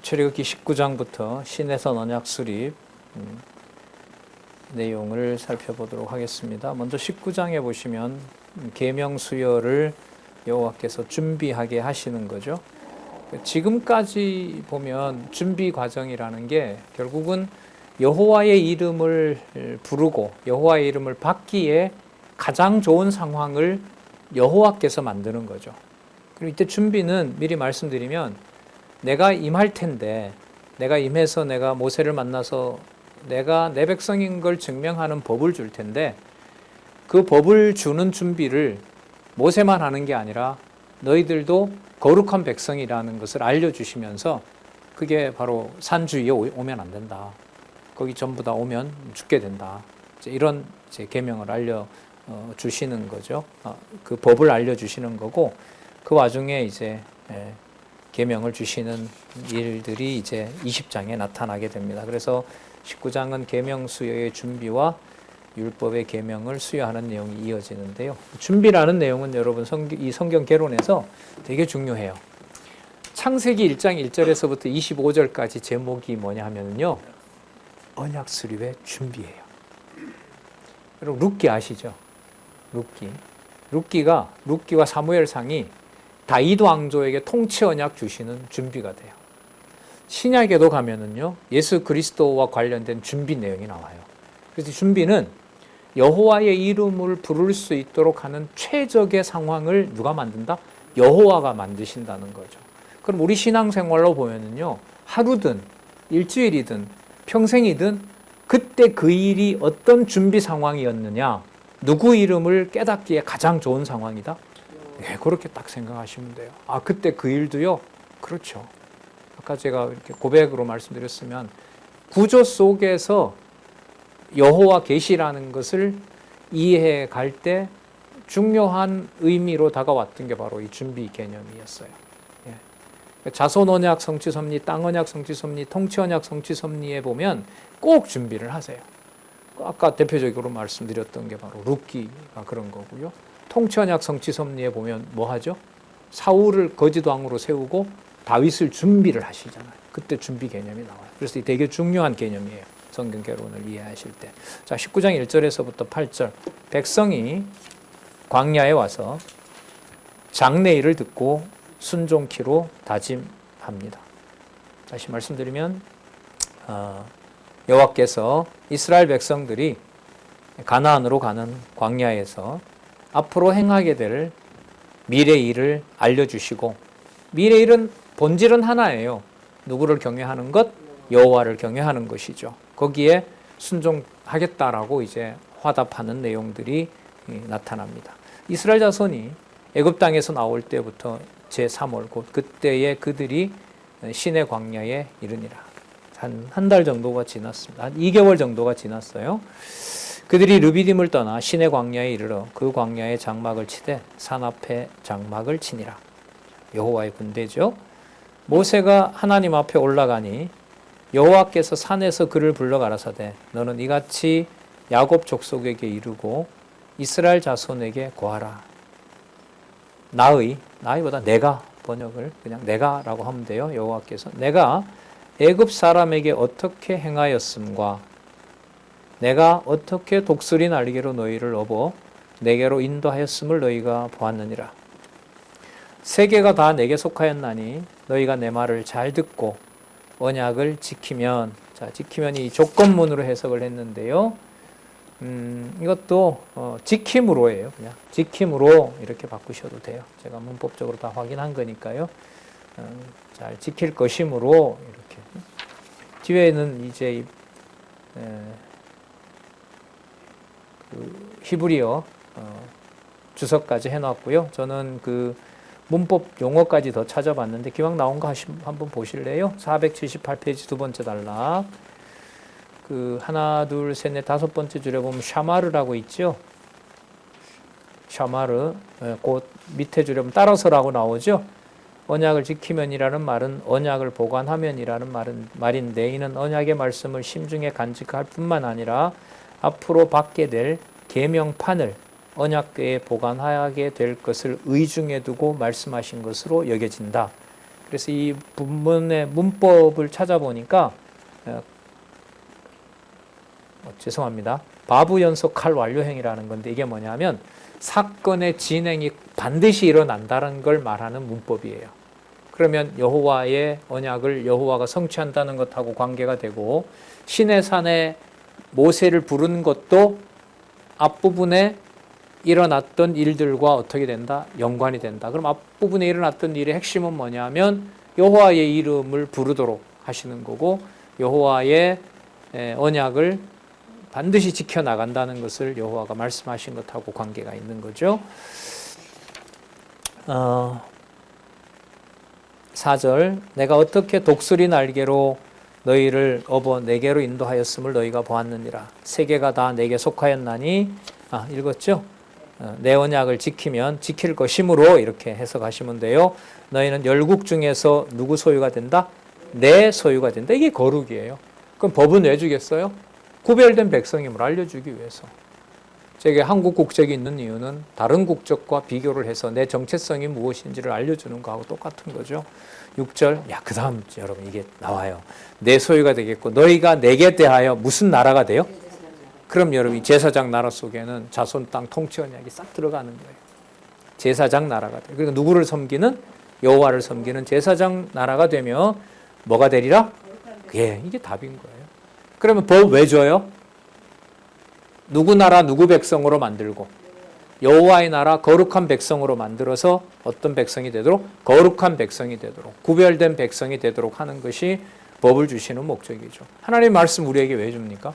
출애굽기 19장부터 신해선 언약 수립 내용을 살펴보도록 하겠습니다. 먼저 19장에 보시면 계명 수여를 여호와께서 준비하게 하시는 거죠. 지금까지 보면 준비 과정이라는 게 결국은 여호와의 이름을 부르고 여호와의 이름을 받기에 가장 좋은 상황을 여호와께서 만드는 거죠. 그리고 이때 준비는 미리 말씀드리면 내가 임할 텐데 내가 임해서 내가 모세를 만나서 내가 내 백성인 걸 증명하는 법을 줄 텐데 그 법을 주는 준비를 모세만 하는 게 아니라 너희들도 거룩한 백성이라는 것을 알려주시면서 그게 바로 산주위에 오면 안 된다. 거기 전부 다 오면 죽게 된다. 이런 계명을 알려주시는 거죠. 그 법을 알려주시는 거고 그 와중에 이제 계명을 주시는 일들이 이제 20장에 나타나게 됩니다. 그래서 19장은 계명 수여의 준비와 율법의 계명을 수여하는 내용이 이어지는데요. 준비라는 내용은 여러분 이 성경 개론에서 되게 중요해요. 창세기 1장 1절에서부터 25절까지 제목이 뭐냐 하면요. 언약 수립의 준비예요. 여러분 룻기 아시죠? 룻기와 사무엘상이 다윗 왕조에게 통치 언약 주시는 준비가 돼요. 신약에도 가면은요, 예수 그리스도와 관련된 준비 내용이 나와요. 그래서 준비는 여호와의 이름을 부를 수 있도록 하는 최적의 상황을 누가 만든다? 여호와가 만드신다는 거죠. 그럼 우리 신앙생활로 보면은요, 하루든 일주일이든 평생이든 그때 그 일이 어떤 준비 상황이었느냐, 누구 이름을 깨닫기에 가장 좋은 상황이다? 네, 그렇게 딱 생각하시면 돼요. 그때 그 일도요? 그렇죠. 아까 제가 이렇게 고백으로 말씀드렸으면 구조 속에서 여호와 계시라는 것을 이해해 갈 때 중요한 의미로 다가왔던 게 바로 이 준비 개념이었어요. 예. 자손 언약 성취 섭리, 땅 언약 성취 섭리, 통치 언약 성취 섭리에 보면 꼭 준비를 하세요. 아까 대표적으로 말씀드렸던 게 바로 룻기가 그런 거고요. 통치 언약 성취 섭리에 보면 뭐 하죠? 사울을 거짓 왕으로 세우고 다윗을 준비를 하시잖아요. 그때 준비 개념이 나와요. 그래서 이 되게 중요한 개념이에요. 성경 개론을 이해하실 때. 자, 19장 1절에서부터 8절. 백성이 광야에 와서 장례일을 듣고 순종키로 다짐합니다. 다시 말씀드리면 여호와께서 이스라엘 백성들이 가나안으로 가는 광야에서 앞으로 행하게 될 미래의 일을 알려주시고 미래의 일은 본질은 하나예요. 누구를 경외하는 것? 여호와를 경외하는 것이죠. 거기에 순종하겠다라고 이제 화답하는 내용들이 나타납니다. 이스라엘 자손이 애굽 땅에서 나올 때부터 제3월 곧 그때에 그들이 시내 광야에 이르니라. 한 달 정도가 지났습니다. 한 2개월 정도가 지났어요. 그들이 르비딤을 떠나 시내 광야에 이르러 그 광야에 장막을 치되 산 앞에 장막을 치니라. 여호와의 군대죠. 모세가 하나님 앞에 올라가니 여호와께서 산에서 그를 불러 가라사대 너는 이같이 야곱 족속에게 이르고 이스라엘 자손에게 고하라. 나이보다 내가 번역을 그냥 내가라고 하면 돼요. 여호와께서 내가 애굽 사람에게 어떻게 행하였음과 내가 어떻게 독수리 날개로 너희를 업어 내게로 인도하였음을 너희가 보았느니라. 세계가 다 내게 속하였나니 너희가 내 말을 잘 듣고 언약을 지키면, 자, 지키면이 조건문으로 해석을 했는데요. 이것도 지킴으로예요. 그냥 지킴으로 이렇게 바꾸셔도 돼요. 제가 문법적으로 다 확인한 거니까요. 잘 지킬 것이므로 이렇게. 뒤에는 이제 그 히브리어 주석까지 해놨고요. 저는 그 문법 용어까지 더 찾아봤는데 기왕 나온 거 한번 보실래요? 478페이지 두 번째 단락. 그 하나, 둘, 셋, 넷, 다섯 번째 줄에 보면 샤마르라고 있죠. 샤마르. 그 밑에 줄에 보면 따라서라고 나오죠. 언약을 지키면이라는 말은 언약을 보관하면이라는 말인데 이는 언약의 말씀을 심중에 간직할 뿐만 아니라 앞으로 받게 될 계명판을 언약궤에 보관하게 될 것을 의중에 두고 말씀하신 것으로 여겨진다. 그래서 이 본문의 문법을 찾아보니까 죄송합니다. 바부 연속 칼 완료형이라는 건데 이게 뭐냐면 사건의 진행이 반드시 일어난다는 걸 말하는 문법이에요. 그러면 여호와의 언약을 여호와가 성취한다는 것하고 관계가 되고 시내산에 모세를 부른 것도 앞부분에 일어났던 일들과 어떻게 된다? 연관이 된다. 그럼 앞부분에 일어났던 일의 핵심은 뭐냐면 여호와의 이름을 부르도록 하시는 거고 여호와의 언약을 반드시 지켜나간다는 것을 여호와가 말씀하신 것하고 관계가 있는 거죠. 4절 내가 어떻게 독수리 날개로 너희를 업어 내게로 인도하였음을 너희가 보았느니라. 세계가 다 내게 속하였나니 읽었죠? 내 언약을 지키면 지킬 것이므로 이렇게 해석하시면 돼요. 너희는 열국 중에서 누구 소유가 된다? 내 소유가 된다. 이게 거룩이에요. 그럼 법은 왜 주겠어요? 구별된 백성임을 알려주기 위해서. 제게 한국 국적이 있는 이유는 다른 국적과 비교를 해서 내 정체성이 무엇인지를 알려주는 거하고 똑같은 거죠. 6절, 그 다음 여러분 이게 나와요. 내 소유가 되겠고 너희가 내게 대하여 무슨 나라가 돼요? 그럼 여러분 이 제사장 나라 속에는 자손 땅 통치 언약이 싹 들어가는 거예요. 제사장 나라가 돼요. 그러니까 누구를 섬기는? 여호와를 섬기는 제사장 나라가 되며 뭐가 되리라? 이게 답인 거예요. 그러면 법 왜 줘요? 누구 나라 누구 백성으로 만들고 여호와의 나라 거룩한 백성으로 만들어서 어떤 백성이 되도록? 거룩한 백성이 되도록 구별된 백성이 되도록 하는 것이 법을 주시는 목적이죠. 하나님의 말씀 우리에게 왜 줍니까?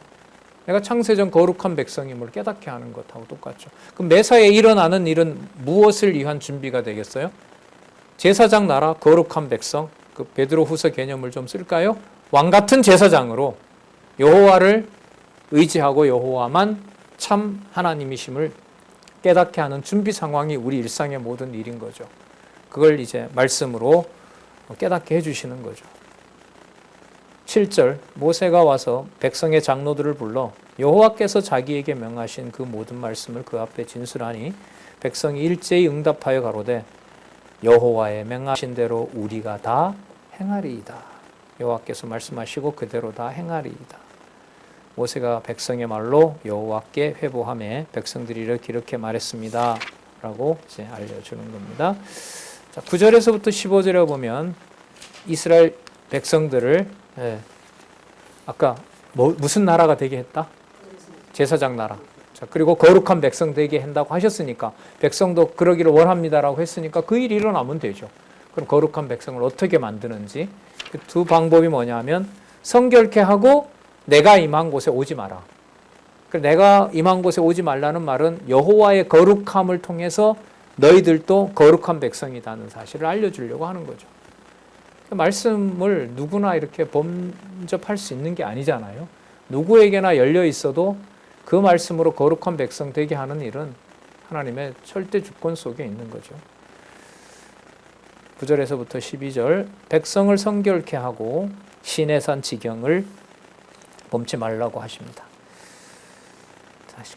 내가 창세전 거룩한 백성임을 깨닫게 하는 것하고 똑같죠. 그럼 매사에 일어나는 일은 무엇을 위한 준비가 되겠어요? 제사장 나라 거룩한 백성, 그 베드로후서 개념을 좀 쓸까요? 왕 같은 제사장으로 여호와를 의지하고 여호와만 참 하나님이심을 깨닫게 하는 준비 상황이 우리 일상의 모든 일인 거죠. 그걸 이제 말씀으로 깨닫게 해주시는 거죠. 7절 모세가 와서 백성의 장로들을 불러 여호와께서 자기에게 명하신 그 모든 말씀을 그 앞에 진술하니 백성이 일제히 응답하여 가로되 여호와의 명하신 대로 우리가 다 행하리이다. 여호와께서 말씀하시고 그대로 다 행하리이다. 모세가 백성의 말로 여호와께 회보하며 백성들이 이렇게 말했습니다. 라고 이제 알려주는 겁니다. 자, 9절에서부터 15절에 보면 이스라엘 백성들을 아까 무슨 나라가 되게 했다? 제사장 나라. 자, 그리고 거룩한 백성 되게 한다고 하셨으니까 백성도 그러기를 원합니다라고 했으니까 그 일이 일어나면 되죠. 그럼 거룩한 백성을 어떻게 만드는지 그 두 방법이 뭐냐면 성결케 하고 내가 임한 곳에 오지 마라. 내가 임한 곳에 오지 말라는 말은 여호와의 거룩함을 통해서 너희들도 거룩한 백성이라는 사실을 알려주려고 하는 거죠. 말씀을 누구나 이렇게 범접할 수 있는 게 아니잖아요. 누구에게나 열려 있어도 그 말씀으로 거룩한 백성 되게 하는 일은 하나님의 절대 주권 속에 있는 거죠. 9절에서부터 12절 백성을 성결케 하고 시내산 지경을 범치 말라고 하십니다.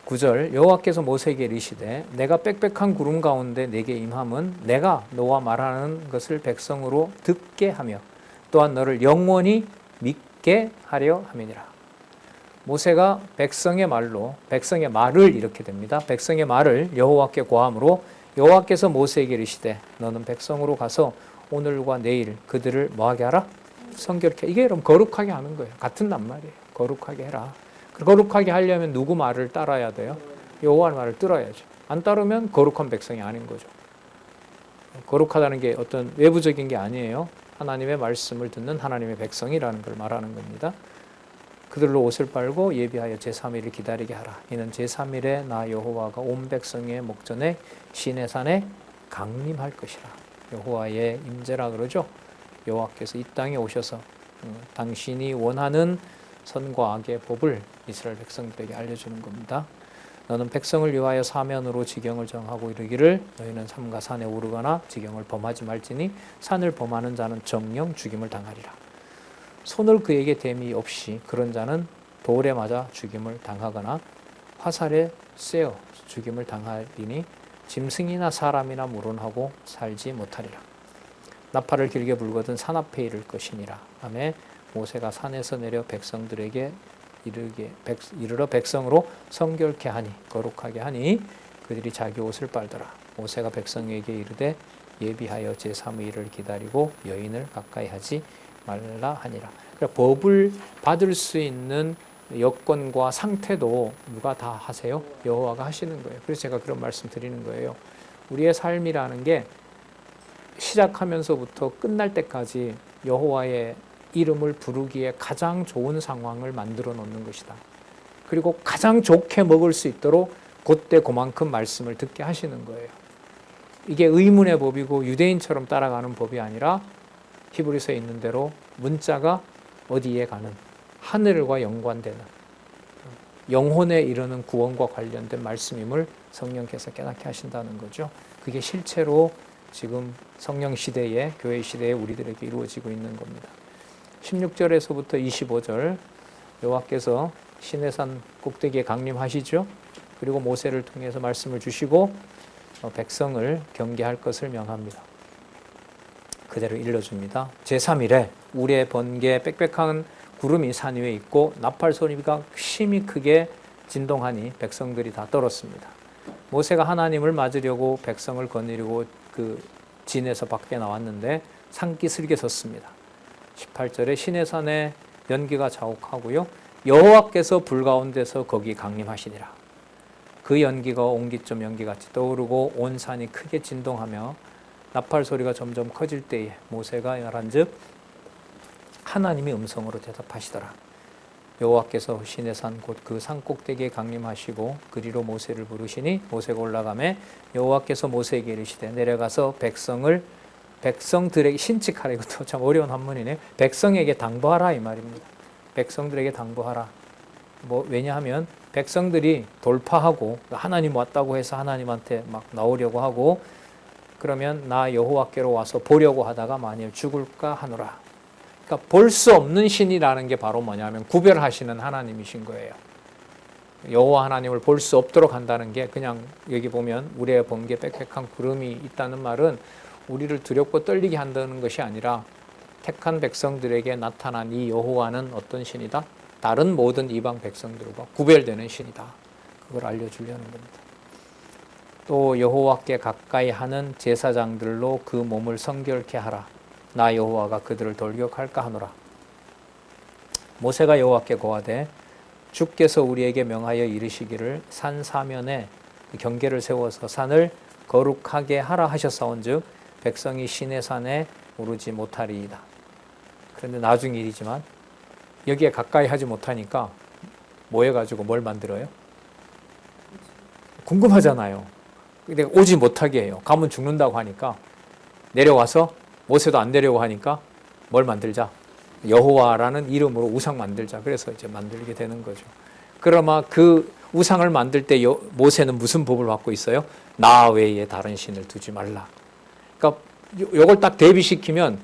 9절 여호와께서 모세에게 이르시되 내가 빽빽한 구름 가운데 내게 임함은 내가 너와 말하는 것을 백성으로 듣게 하며 또한 너를 영원히 믿게 하려 함이니라. 모세가 백성의 말을 이렇게 됩니다. 백성의 말을 여호와께 고함으로 여호와께서 모세에게 이르시되 너는 백성으로 가서 오늘과 내일 그들을 뭐하게 하라? 성결케. 이게 여러분 거룩하게 하는 거예요. 같은 낱말이에요. 거룩하게 해라. 거룩하게 하려면 누구 말을 따라야 돼요? 여호와 말을 들어야죠. 안 따르면 거룩한 백성이 아닌 거죠. 거룩하다는 게 어떤 외부적인 게 아니에요. 하나님의 말씀을 듣는 하나님의 백성이라는 걸 말하는 겁니다. 그들로 옷을 빨고 예비하여 제3일을 기다리게 하라. 이는 제3일에 나 여호와가 온 백성의 목전에 시내산에 강림할 것이라. 여호와의 임재라 그러죠. 여호와께서 이 땅에 오셔서 당신이 원하는 선과 악의 법을 이스라엘 백성들에게 알려주는 겁니다. 너는 백성을 위하여 사면으로 지경을 정하고 이르기를 너희는 삼가 산에 오르거나 지경을 범하지 말지니 산을 범하는 자는 정령 죽임을 당하리라. 손을 그에게 댐이 없이 그런 자는 돌에 맞아 죽임을 당하거나 화살에 쐬어 죽임을 당하리니 짐승이나 사람이나 물론하고 살지 못하리라. 나팔을 길게 불거든 산 앞에 이를 것이니라. 하매 모세가 산에서 내려 백성들에게 이르러 백성으로 성결케 하니 거룩하게 하니 그들이 자기 옷을 빨더라. 모세가 백성에게 이르되 예비하여 제3의일을 기다리고 여인을 가까이 하지 말라 하니라. 그러니까 법을 받을 수 있는 여건과 상태도 누가 다 하세요? 여호와가 하시는 거예요. 그래서 제가 그런 말씀 드리는 거예요. 우리의 삶이라는 게 시작하면서부터 끝날 때까지 여호와의 이름을 부르기에 가장 좋은 상황을 만들어 놓는 것이다. 그리고 가장 좋게 먹을 수 있도록 그때 그만큼 말씀을 듣게 하시는 거예요. 이게 의문의 법이고 유대인처럼 따라가는 법이 아니라 히브리서에 있는 대로 문자가 어디에 가는 하늘과 연관되는 영혼에 이르는 구원과 관련된 말씀임을 성령께서 깨닫게 하신다는 거죠. 그게 실제로 지금 성령 시대에 교회 시대에 우리들에게 이루어지고 있는 겁니다. 16절에서부터 25절 여호와께서 시내산 꼭대기에 강림하시죠. 그리고 모세를 통해서 말씀을 주시고 백성을 경계할 것을 명합니다. 그대로 일러줍니다. 제3일에 우레 번개 빽빽한 구름이 산 위에 있고 나팔 소리가 심히 크게 진동하니 백성들이 다 떨었습니다. 모세가 하나님을 맞으려고 백성을 거느리고 그 진에서 밖에 나왔는데 산기슭에 섰습니다. 18절에 시내산에 연기가 자욱하고요. 여호와께서 불 가운데서 거기 강림하시니라. 그 연기가 옹기점 연기같이 떠오르고 온 산이 크게 진동하며 나팔 소리가 점점 커질 때에 모세가 말한즉 하나님이 음성으로 대답하시더라. 여호와께서 시내산 곧 그 산 꼭대기에 강림하시고 그리로 모세를 부르시니 모세가 올라가매 여호와께서 모세에게 이르시되 내려가서 백성들에게 신칙하라. 이것도 참 어려운 한문이네요. 백성에게 당부하라 이 말입니다. 백성들에게 당부하라. 왜냐하면 백성들이 돌파하고 하나님 왔다고 해서 하나님한테 막 나오려고 하고 그러면 나 여호와께로 와서 보려고 하다가 만일 죽을까 하노라. 그러니까 볼 수 없는 신이라는 게 바로 뭐냐면 구별하시는 하나님이신 거예요. 여호와 하나님을 볼 수 없도록 한다는 게 그냥 여기 보면 우레 번개 빽빽한 구름이 있다는 말은 우리를 두렵고 떨리게 한다는 것이 아니라 택한 백성들에게 나타난 이 여호와는 어떤 신이다? 다른 모든 이방 백성들과 구별되는 신이다. 그걸 알려주려는 겁니다. 또 여호와께 가까이 하는 제사장들로 그 몸을 성결케 하라. 나 여호와가 그들을 돌격할까 하노라. 모세가 여호와께 고하되 주께서 우리에게 명하여 이르시기를 산 사면에 경계를 세워서 산을 거룩하게 하라 하셨사온즉 백성이 시내 산에 오르지 못하리이다. 그런데 나중 일이지만 여기에 가까이 하지 못하니까 뭐 해가지고 뭘 만들어요? 궁금하잖아요. 근데 오지 못하게 해요. 가면 죽는다고 하니까 내려와서 모세도 안 되려고 하니까 뭘 만들자? 여호와라는 이름으로 우상 만들자. 그래서 이제 만들게 되는 거죠. 그러나 그 우상을 만들 때 모세는 무슨 법을 받고 있어요? 나 외에 다른 신을 두지 말라. 그러니까 이걸 딱 대비시키면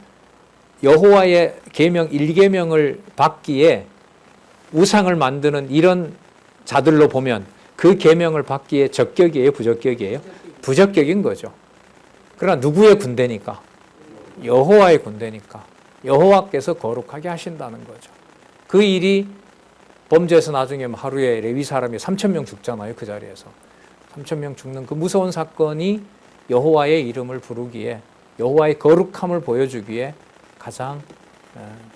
여호와의 계명 1계명을 받기에 우상을 만드는 이런 자들로 보면 그 계명을 받기에 적격이에요, 부적격이에요? 부적격인 거죠. 그러나 누구의 군대니까? 여호와의 군대니까 여호와께서 거룩하게 하신다는 거죠. 그 일이 범죄에서 나중에 하루에 레위 사람이 3,000명 죽잖아요. 그 자리에서 3,000명 죽는 그 무서운 사건이 여호와의 이름을 부르기에 여호와의 거룩함을 보여주기에 가장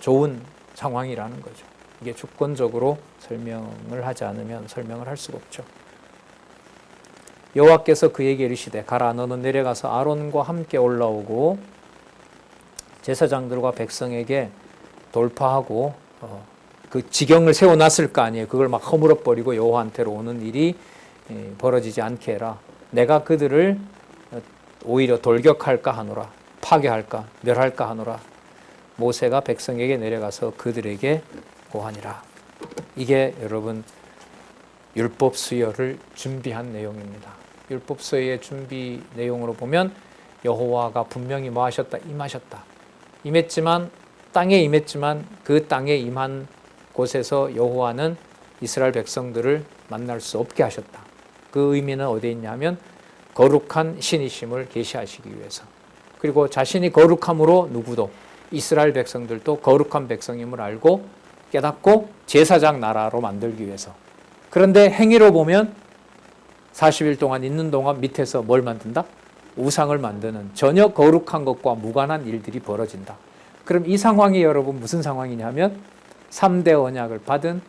좋은 상황이라는 거죠. 이게 주권적으로 설명을 하지 않으면 설명을 할 수가 없죠. 여호와께서 그에게 이르시되 가라 너는 내려가서 아론과 함께 올라오고 제사장들과 백성에게 돌파하고 그 지경을 세워놨을 거 아니에요. 그걸 막 허물어버리고 여호와한테로 오는 일이 벌어지지 않게 해라. 내가 그들을 오히려 돌격할까 하노라. 파괴할까 멸할까 하노라. 모세가 백성에게 내려가서 그들에게 고하니라. 이게 여러분 율법 수여를 준비한 내용입니다. 율법 수여의 준비 내용으로 보면 여호와가 분명히 뭐 하셨다? 임하셨다. 임했지만 땅에 임했지만 그 땅에 임한 곳에서 여호와는 이스라엘 백성들을 만날 수 없게 하셨다. 그 의미는 어디에 있냐면 거룩한 신이심을 계시하시기 위해서 그리고 자신이 거룩함으로 누구도 이스라엘 백성들도 거룩한 백성임을 알고 깨닫고 제사장 나라로 만들기 위해서. 그런데 행위로 보면 40일 동안 있는 동안 밑에서 뭘 만든다? 우상을 만드는 전혀 거룩한 것과 무관한 일들이 벌어진다. 그럼 이 상황이 여러분 무슨 상황이냐면 3대 언약을 받은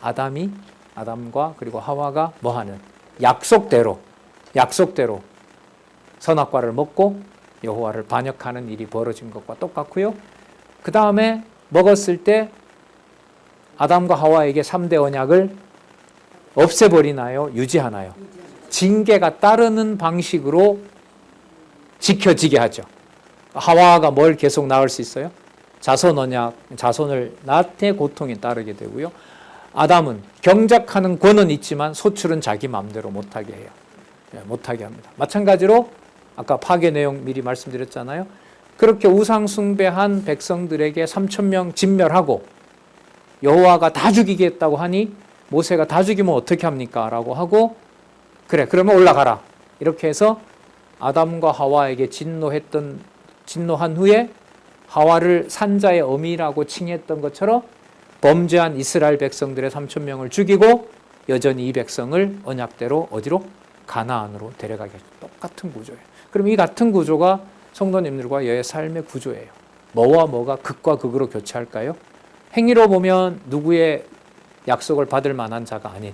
아담과 그리고 하와가 뭐하는? 약속대로 선악과를 먹고 여호와를 반역하는 일이 벌어진 것과 똑같고요. 그 다음에 먹었을 때 아담과 하와에게 3대 언약을 없애버리나요? 유지하나요? 징계가 따르는 방식으로 지켜지게 하죠. 하와가 뭘 계속 낳을 수 있어요? 자손 언약, 자손을 낳되 고통이 따르게 되고요. 아담은 경작하는 권은 있지만 소출은 자기 마음대로 못하게 해요. 못하게 합니다. 마찬가지로 아까 파괴 내용 미리 말씀드렸잖아요. 그렇게 우상 숭배한 백성들에게 3,000명 진멸하고 여호와가 다 죽이겠다고 하니 모세가 다 죽이면 어떻게 합니까? 라고 하고 그래 그러면 올라가라. 이렇게 해서 아담과 하와에게 진노한 후에 하와를 산자의 어미라고 칭했던 것처럼 범죄한 이스라엘 백성들의 3,000명을 죽이고 여전히 이 백성을 언약대로 어디로? 가나안으로 데려가겠죠. 똑같은 구조예요. 그럼 이 같은 구조가 성도님들과 여의 삶의 구조예요. 뭐와 뭐가 극과 극으로 교차할까요? 행위로 보면 누구의 약속을 받을 만한 자가 아닌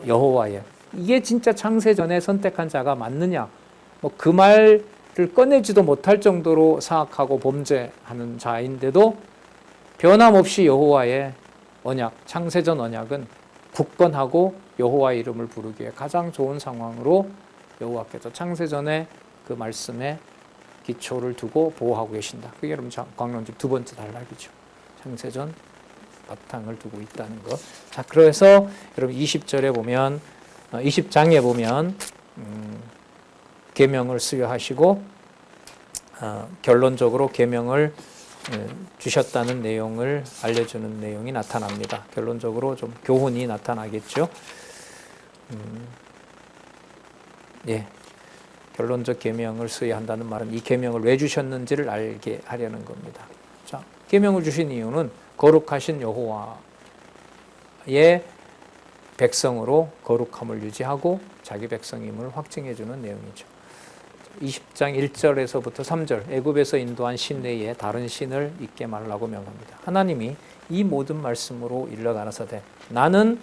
여호와의. 이게 진짜 창세전에 선택한 자가 맞느냐? 그 말을 꺼내지도 못할 정도로 사악하고 범죄하는 자인데도 변함없이 여호와의 언약, 창세전 언약은 굳건하고 여호와의 이름을 부르기에 가장 좋은 상황으로 여호와께서 창세전에 그 말씀에 기초를 두고 보호하고 계신다. 그게 여러분 광론집 두 번째 단락이죠. 창세전 바탕을 두고 있다는 것. 자, 그래서 여러분 20절에 보면 20장에 보면 계명을 수여하시고 결론적으로 계명을 주셨다는 내용을 알려주는 내용이 나타납니다. 결론적으로 좀 교훈이 나타나겠죠. 결론적 계명을 수여한다는 말은 이 계명을 왜 주셨는지를 알게 하려는 겁니다. 자, 계명을 주신 이유는 거룩하신 여호와의 백성으로 거룩함을 유지하고 자기 백성임을 확증해 주는 내용이죠. 20장 1절에서부터 3절 애굽에서 인도한 신 외에 다른 신을 잊게 말라고 명합니다. 하나님이 이 모든 말씀으로 일러 가라사대 나만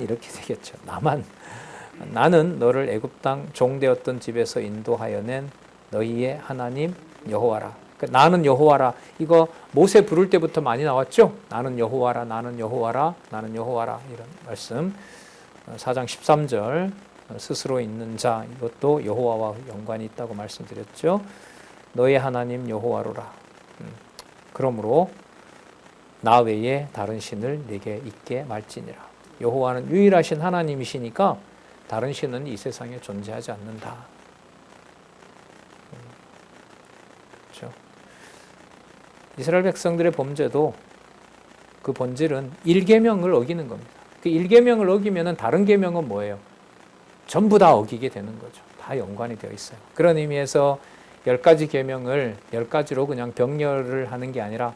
이렇게 되겠죠. 나는 너를 애굽 땅 종되었던 집에서 인도하여 낸 너희의 하나님 여호와라. 나는 여호와라. 이거 모세 부를 때부터 많이 나왔죠. 나는 여호와라. 나는 여호와라. 나는 여호와라. 이런 말씀 4장 13절 스스로 있는 자 이것도 여호와와 연관이 있다고 말씀드렸죠. 너의 하나님 여호와로라. 그러므로 나 외에 다른 신을 내게 있게 말지니라. 여호와는 유일하신 하나님이시니까 다른 신은 이 세상에 존재하지 않는다. 그렇죠? 이스라엘 백성들의 범죄도 그 본질은 1계명을 어기는 겁니다. 그 1계명을 어기면 다른 계명은 뭐예요? 전부 다 어기게 되는 거죠. 다 연관이 되어 있어요. 그런 의미에서 10가지 계명을 10가지로 그냥 병렬을 하는 게 아니라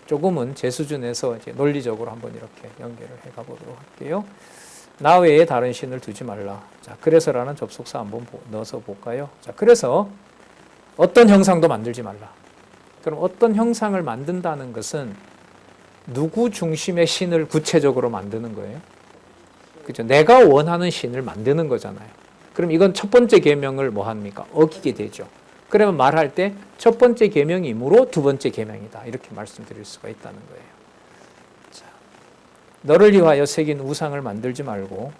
조금은 제 수준에서 이제 논리적으로 한번 이렇게 연결을 해가 보도록 할게요. 나 외에 다른 신을 두지 말라. 자, 그래서라는 접속사 한번 넣어서 볼까요? 자, 그래서 어떤 형상도 만들지 말라. 그럼 어떤 형상을 만든다는 것은 누구 중심의 신을 구체적으로 만드는 거예요? 그죠? 내가 원하는 신을 만드는 거잖아요. 그럼 이건 첫 번째 계명을 뭐 합니까? 어기게 되죠. 그러면 말할 때 첫 번째 계명이므로 두 번째 계명이다. 이렇게 말씀드릴 수가 있다는 거예요. 자, 너를 위하여 새긴 우상을 만들지 말고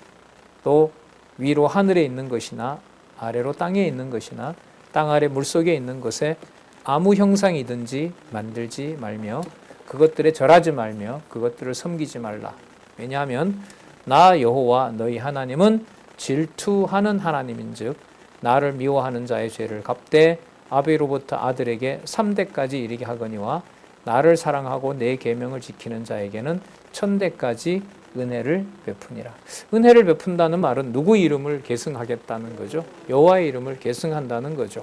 또 위로 하늘에 있는 것이나 아래로 땅에 있는 것이나 땅 아래 물속에 있는 것에 아무 형상이든지 만들지 말며 그것들에 절하지 말며 그것들을 섬기지 말라. 왜냐하면 나 여호와 너희 하나님은 질투하는 하나님인즉 나를 미워하는 자의 죄를 갚되 아비로부터 아들에게 3대까지 이르게 하거니와 나를 사랑하고 내 계명을 지키는 자에게는 1000대까지 은혜를 베푸니라. 은혜를 베푼다는 말은 누구 이름을 계승하겠다는 거죠? 여호와의 이름을 계승한다는 거죠.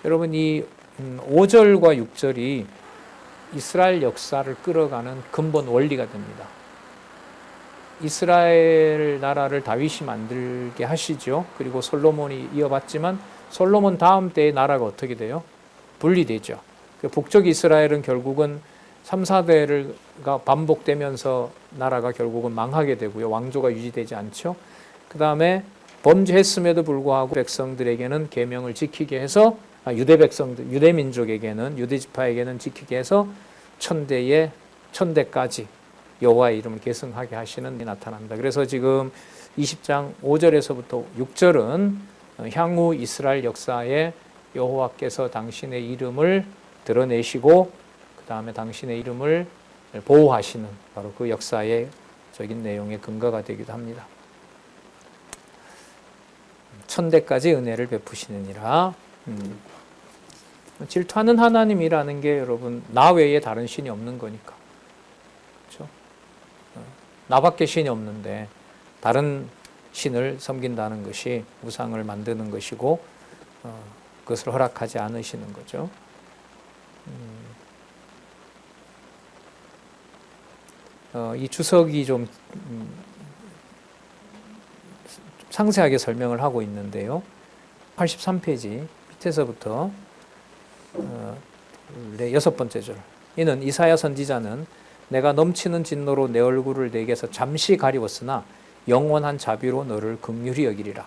여러분 이 5절과 6절이 이스라엘 역사를 끌어가는 근본 원리가 됩니다. 이스라엘 나라를 다윗이 만들게 하시죠. 그리고 솔로몬이 이어받지만 솔로몬 다음 때의 나라가 어떻게 돼요? 분리되죠. 북쪽 이스라엘은 결국은 3, 4대가 반복되면서 나라가 결국은 망하게 되고요. 왕조가 유지되지 않죠. 그 다음에 범죄했음에도 불구하고 백성들에게는 계명을 지키게 해서 유대 백성들, 유대 민족에게는 유대 지파에게는 지키게 해서 천대까지 여호와의 이름을 계승하게 하시는 일이 나타납니다. 그래서 지금 20장 5절에서부터 6절은 향후 이스라엘 역사에 여호와께서 당신의 이름을 드러내시고 그 다음에 당신의 이름을 보호하시는 바로 그 역사의 적인 내용의 근거가 되기도 합니다. 천대까지 은혜를 베푸시느니라. 질투하는 하나님이라는 게 여러분 나 외에 다른 신이 없는 거니까. 그렇죠? 나밖에 신이 없는데 다른 신을 섬긴다는 것이 우상을 만드는 것이고 그것을 허락하지 않으시는 거죠. 이 주석이 좀 상세하게 설명을 하고 있는데요. 83페이지 밑에서부터 6번째 줄. 이는 이사야 선지자는 내가 넘치는 진노로 내 얼굴을 내게서 잠시 가리웠으나 영원한 자비로 너를 긍휼히 여기리라.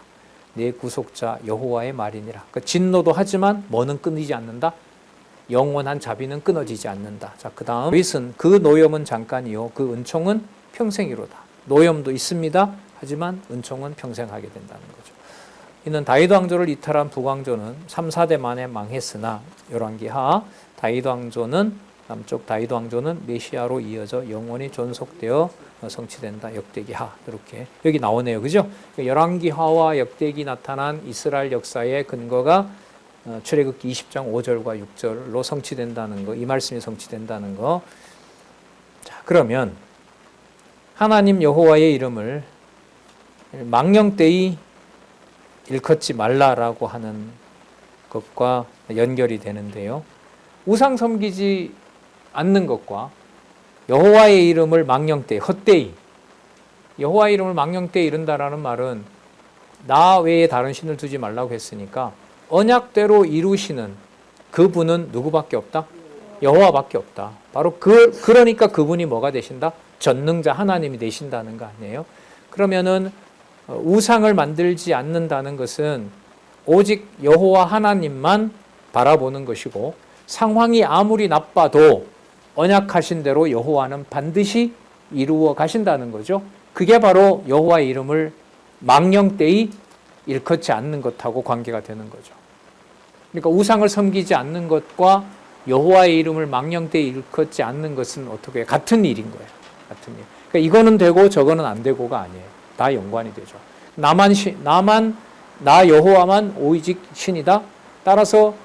내 구속자 여호와의 말이니라. 그러니까 진노도 하지만 뭐는 끊이지 않는다? 영원한 자비는 끊어지지 않는다. 자, 그 다음 윗은 그 노염은 잠깐이요 그 은총은 평생이로다. 노염도 있습니다. 하지만 은총은 평생 하게 된다는 거죠. 이는 다윗 왕조를 이탈한 북왕조는 3, 4대 만에 망했으나 열왕기하 다윗 왕조는 남쪽 다윗 왕조는 메시아로 이어져 영원히 존속되어 성취된다. 역대기하 이렇게 여기 나오네요. 그죠? 열왕기하와 역대기 나타난 이스라엘 역사의 근거가 출애굽기 20장 5절과 6절로 성취된다는 거, 이 말씀이 성취된다는 거. 자, 그러면 하나님 여호와의 이름을 망령되이 일컫지 말라라고 하는 것과 연결이 되는데요. 우상 섬기지 않는 것과 여호와의 이름을 망령되이, 헛되이, 여호와의 이름을 망령되이 이른다라는 말은 나 외에 다른 신을 두지 말라고 했으니까 언약대로 이루시는 그분은 누구밖에 없다? 여호와밖에 없다. 바로 그러니까 그분이 뭐가 되신다? 전능자 하나님이 되신다는 거 아니에요? 그러면은 우상을 만들지 않는다는 것은 오직 여호와 하나님만 바라보는 것이고 상황이 아무리 나빠도 언약하신 대로 여호와는 반드시 이루어 가신다는 거죠. 그게 바로 여호와의 이름을 망령되이 일컫지 않는 것하고 관계가 되는 거죠. 그러니까 우상을 섬기지 않는 것과 여호와의 이름을 망령되이 일컫지 않는 것은 어떻게 같은 일인 거예요. 같은 일. 그러니까 이거는 되고 저거는 안 되고가 아니에요. 다 연관이 되죠. 나 여호와만 오직 신이다. 따라서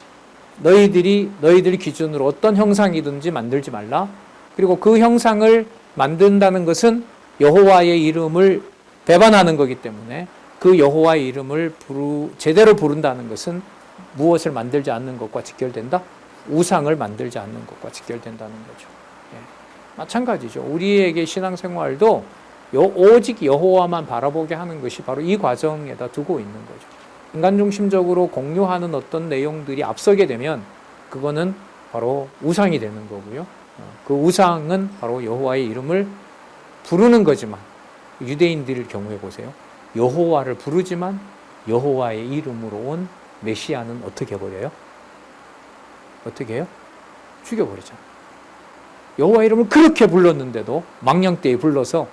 너희들 기준으로 어떤 형상이든지 만들지 말라. 그리고 그 형상을 만든다는 것은 여호와의 이름을 배반하는 거기 때문에 그 여호와의 이름을 제대로 부른다는 것은 무엇을 만들지 않는 것과 직결된다? 우상을 만들지 않는 것과 직결된다는 거죠. 예. 마찬가지죠. 우리에게 신앙생활도 오직 여호와만 바라보게 하는 것이 바로 이 과정에다 두고 있는 거죠. 인간 중심적으로 공유하는 어떤 내용들이 앞서게 되면 그거는 바로 우상이 되는 거고요. 그 우상은 바로 여호와의 이름을 부르는 거지만 유대인들의 경우에 보세요. 여호와를 부르지만 여호와의 이름으로 온 메시아는 어떻게 해버려요? 어떻게 해요? 죽여버리잖아요. 여호와의 이름을 그렇게 불렀는데도 망령되이 불러서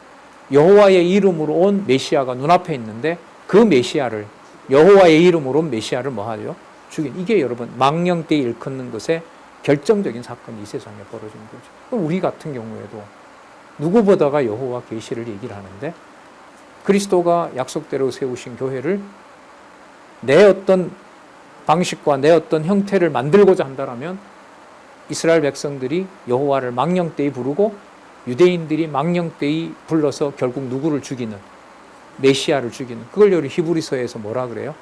여호와의 이름으로 온 메시아가 눈앞에 있는데 그 메시아를 여호와의 이름으로 온 메시아를 뭐 하죠? 죽인. 이게 여러분 망령되이 일컫는 것에 결정적인 사건이 이 세상에 벌어진 거죠. 그럼 우리 같은 경우에도 누구보다가 여호와 계시를 얘기를 하는데 그리스도가 약속대로 세우신 교회를 내 어떤 방식과 내 어떤 형태를 만들고자 한다면 이스라엘 백성들이 여호와를 망령되이 부르고 유대인들이 망령되이 불러서 결국 누구를 죽이는 메시아를 죽이는 그걸 여기 히브리서에서 뭐라 그래요?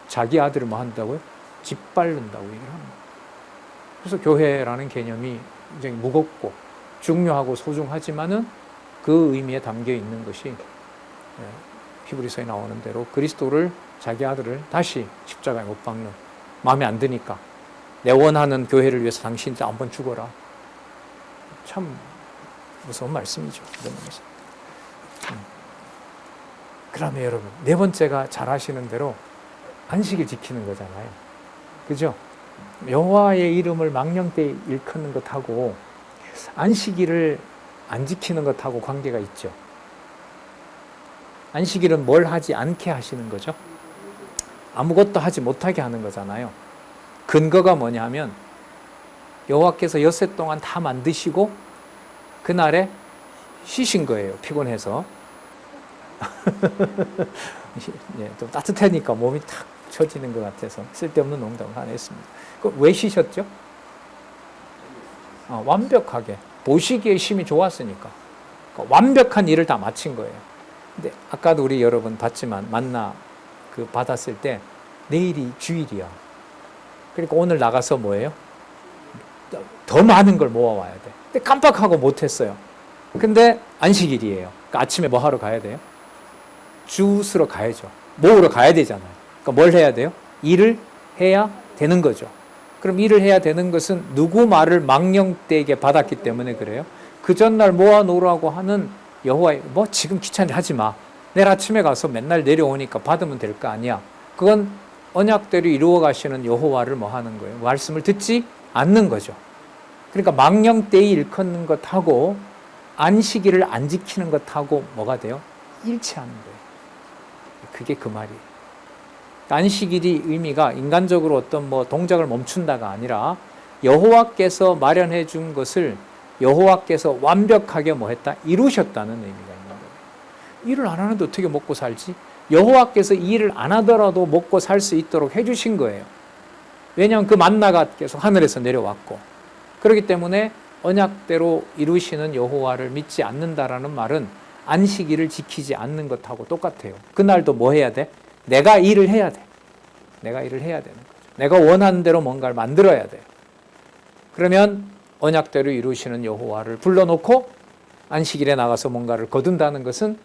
자기 아들을 뭐 한다고요? 짓밟는다고 얘기를 하는 거예요. 그래서 교회라는 개념이 굉장히 무겁고 중요하고 소중하지만은 그 의미에 담겨 있는 것이 히브리서에 나오는 대로 그리스도를, 자기 아들을 다시 십자가에 못 박는, 마음에 안 드니까 내 원하는 교회를 위해서 당신이 한번 죽어라. 참 무서운 말씀이죠. 그러면 여러분, 네 번째가 잘 아시는 대로 안식일 지키는 거잖아요. 그죠? 여호와의 이름을 망령되이 일컫는 것하고 안식일을 안 지키는 것하고 관계가 있죠. 안식일은 뭘 하지 않게 하시는 거죠? 아무것도 하지 못하게 하는 거잖아요. 근거가 뭐냐면 여호와께서 엿새 동안 다 만드시고 그날에 쉬신 거예요. 피곤해서. 좀 따뜻하니까 몸이 탁 처지는 것 같아서 쓸데없는 농담을 하나 했습니다. 왜 쉬셨죠? 완벽하게. 보시기에 힘이 좋았으니까. 완벽한 일을 다 마친 거예요. 근데 아까도 우리 여러분 봤지만 만나 받았을 때 내일이 주일이야. 그러니까 오늘 나가서 뭐예요? 더 많은 걸 모아와야 돼. 근데 깜빡하고 못했어요. 근데 안식일이에요. 그러니까 아침에 뭐 하러 가야 돼요? 주스러 가야죠. 모으러 가야 되잖아요. 그러니까 뭘 해야 돼요? 일을 해야 되는 거죠. 그럼 일을 해야 되는 것은 누구 말을 망령되게 받았기 때문에 그래요? 그 전날 모아놓으라고 하는 여호와의 지금 귀찮게 하지 마. 내일 아침에 가서 맨날 내려오니까 받으면 될 거 아니야. 그건 언약대로 이루어 가시는 여호와를 뭐 하는 거예요? 말씀을 듣지 않는 거죠. 그러니까 망령되이 일컫는 것하고 안식일을 안 지키는 것하고 뭐가 돼요? 일치하는 거예요. 그게 그 말이에요. 안식일이 의미가 인간적으로 어떤 동작을 멈춘다가 아니라 여호와께서 마련해 준 것을 여호와께서 완벽하게 했다? 이루셨다는 의미가 있는 거예요. 일을 안 하는데 어떻게 먹고 살지? 여호와께서 이 일을 안 하더라도 먹고 살 수 있도록 해주신 거예요. 왜냐하면 그 만나가 계속 하늘에서 내려왔고, 그렇기 때문에 언약대로 이루시는 여호와를 믿지 않는다라는 말은 안식일을 지키지 않는 것하고 똑같아요. 그날도 뭐 해야 돼? 내가 일을 해야 돼. 내가 일을 해야 되는 거죠. 내가 원하는 대로 뭔가를 만들어야 돼요. 그러면 언약대로 이루시는 여호와를 불러놓고 안식일에 나가서 뭔가를 거둔다는 것은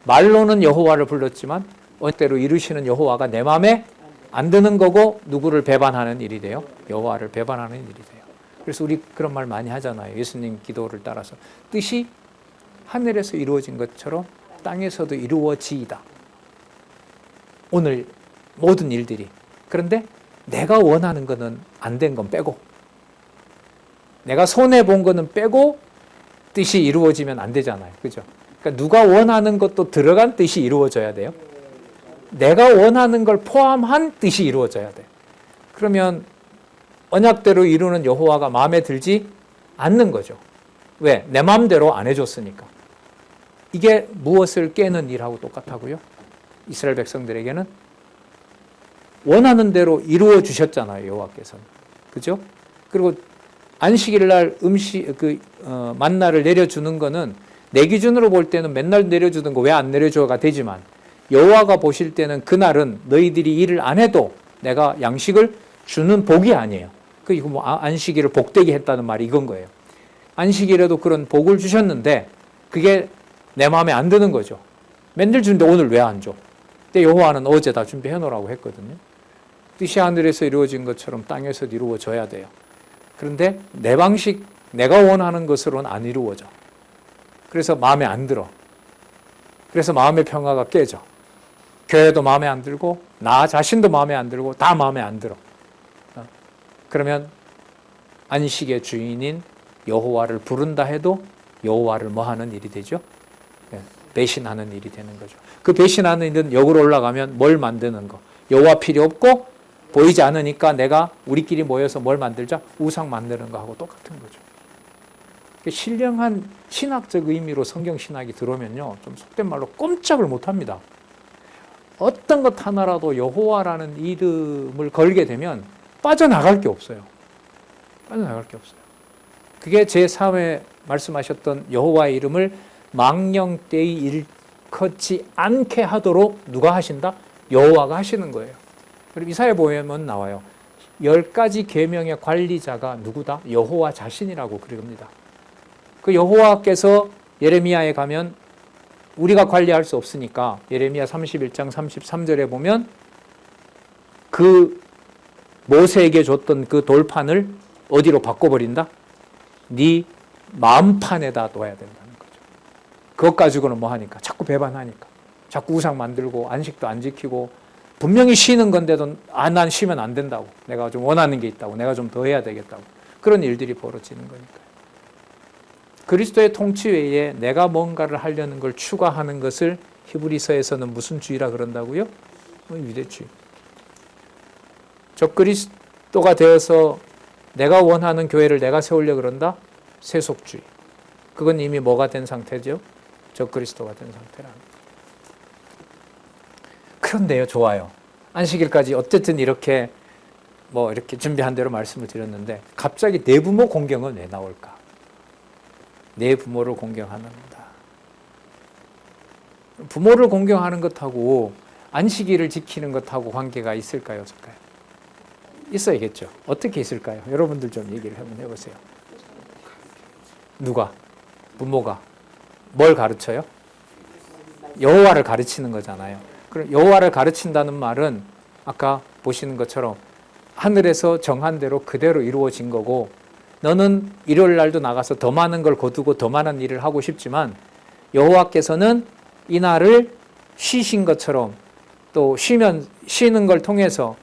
말로는 여호와를 불렀지만 언약대로 이루시는 여호와가 내 마음에 안 드는 거고 누구를 배반하는 일이 돼요? 여호와를 배반하는 일이 돼요. 그래서 우리 그런 말 많이 하잖아요. 예수님 기도를 따라서 뜻이 하늘에서 이루어진 것처럼 땅에서도 이루어지이다. 오늘 모든 일들이. 그런데 내가 원하는 거는 안 된 건 빼고, 내가 손해본 거는 빼고 뜻이 이루어지면 안 되잖아요. 그죠? 그러니까 누가 원하는 것도 들어간 뜻이 이루어져야 돼요. 내가 원하는 걸 포함한 뜻이 이루어져야 돼요. 그러면 언약대로 이루는 여호와가 마음에 들지 않는 거죠. 왜? 내 마음대로 안 해줬으니까. 이게 무엇을 깨는 일하고 똑같다고요? 이스라엘 백성들에게는 원하는 대로 이루어 주셨잖아요, 여호와께서는. 그죠? 그리고 안식일 날 만나를 내려주는 거는 내 기준으로 볼 때는 맨날 내려주던 거 왜 안 내려줘가 되지만 여호와가 보실 때는 그날은 너희들이 일을 안 해도 내가 양식을 주는 복이 아니에요. 그리고 안식일을 복되게 했다는 말이 이건 거예요. 안식일에도 그런 복을 주셨는데 그게 내 마음에 안 드는 거죠. 맨날 주는데 오늘 왜 안 줘? 근데 여호와는 어제 다 준비해 놓으라고 했거든요. 뜻이 하늘에서 이루어진 것처럼 땅에서도 이루어져야 돼요. 그런데 내 방식, 내가 원하는 것으로는 안 이루어져. 그래서 마음에 안 들어. 그래서 마음의 평화가 깨져. 교회도 마음에 안 들고 나 자신도 마음에 안 들고 다 마음에 안 들어. 그러면 안식의 주인인 여호와를 부른다 해도 여호와를 뭐 하는 일이 되죠? 배신하는 일이 되는 거죠. 그 배신하는 일은 역으로 올라가면 뭘 만드는 거. 여호와 필요 없고 보이지 않으니까 내가 우리끼리 모여서 뭘 만들자? 우상 만드는 거하고 똑같은 거죠. 신령한 신학적 의미로 성경 신학이 들어오면요, 좀 속된 말로 꼼짝을 못합니다. 어떤 것 하나라도 여호와라는 이름을 걸게 되면 빠져나갈 게 없어요. 빠져나갈 게 없어요. 그게 제3회 말씀하셨던 여호와의 이름을 망령되이 일컫지 않게 하도록 누가 하신다? 여호와가 하시는 거예요. 그리고 이사야 보면 나와요. 10가지 계명의 관리자가 누구다? 여호와 자신이라고 그럽니다. 그 여호와께서 예레미야에 가면 우리가 관리할 수 없으니까 예레미야 31장 33절에 보면 그 모세에게 줬던 그 돌판을 어디로 바꿔버린다? 네 마음판에다 둬야 된다는 거죠. 그것 가지고는 뭐 하니까? 자꾸 배반하니까. 자꾸 우상 만들고 안식도 안 지키고 분명히 쉬는 건데도 난 쉬면 안 된다고. 내가 좀 원하는 게 있다고. 내가 좀 더 해야 되겠다고. 그런 일들이 벌어지는 거니까요. 그리스도의 통치 외에 내가 뭔가를 하려는 걸 추가하는 것을 히브리서에서는 무슨 주의라 그런다고요? 유대주의. 적그리스도가 되어서 내가 원하는 교회를 내가 세우려 그런다? 세속주의. 그건 이미 뭐가 된 상태죠? 적그리스도가 된 상태라는 거죠. 그런데요, 좋아요. 안식일까지 어쨌든 이렇게 이렇게 준비한 대로 말씀을 드렸는데 갑자기 내 부모 공경은 왜 나올까? 내 부모를 공경하는다. 부모를 공경하는 것하고 안식일을 지키는 것하고 관계가 있을까요, 없을까요? 있어야겠죠. 어떻게 있을까요? 여러분들 좀 얘기를 한번 해보세요. 누가? 부모가 뭘 가르쳐요? 여호와를 가르치는 거잖아요. 그럼 여호와를 가르친다는 말은 아까 보시는 것처럼 하늘에서 정한 대로 그대로 이루어진 거고, 너는 일요일 날도 나가서 더 많은 걸 거두고 더 많은 일을 하고 싶지만 여호와께서는 이 날을 쉬신 것처럼 또 쉬는 걸 통해서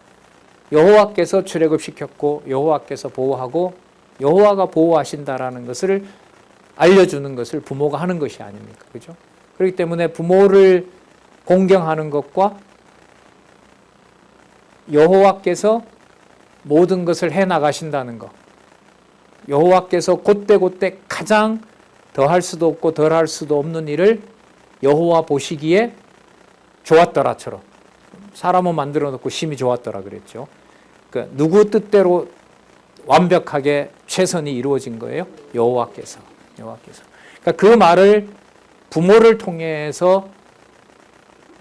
여호와께서 출애굽시켰고 여호와께서 보호하고 여호와가 보호하신다라는 것을 알려주는 것을 부모가 하는 것이 아닙니까? 그죠? 그렇기 때문에 부모를 공경하는 것과 여호와께서 모든 것을 해나가신다는 것, 여호와께서 곧대곧대 가장 더할 수도 없고 덜할 수도 없는 일을 여호와 보시기에 좋았더라처럼, 사람은 만들어 놓고 심히 좋았더라 그랬죠. 그러니까 누구 뜻대로 완벽하게 최선이 이루어진 거예요? 여호와께서. 그러니까 그 말을 부모를 통해서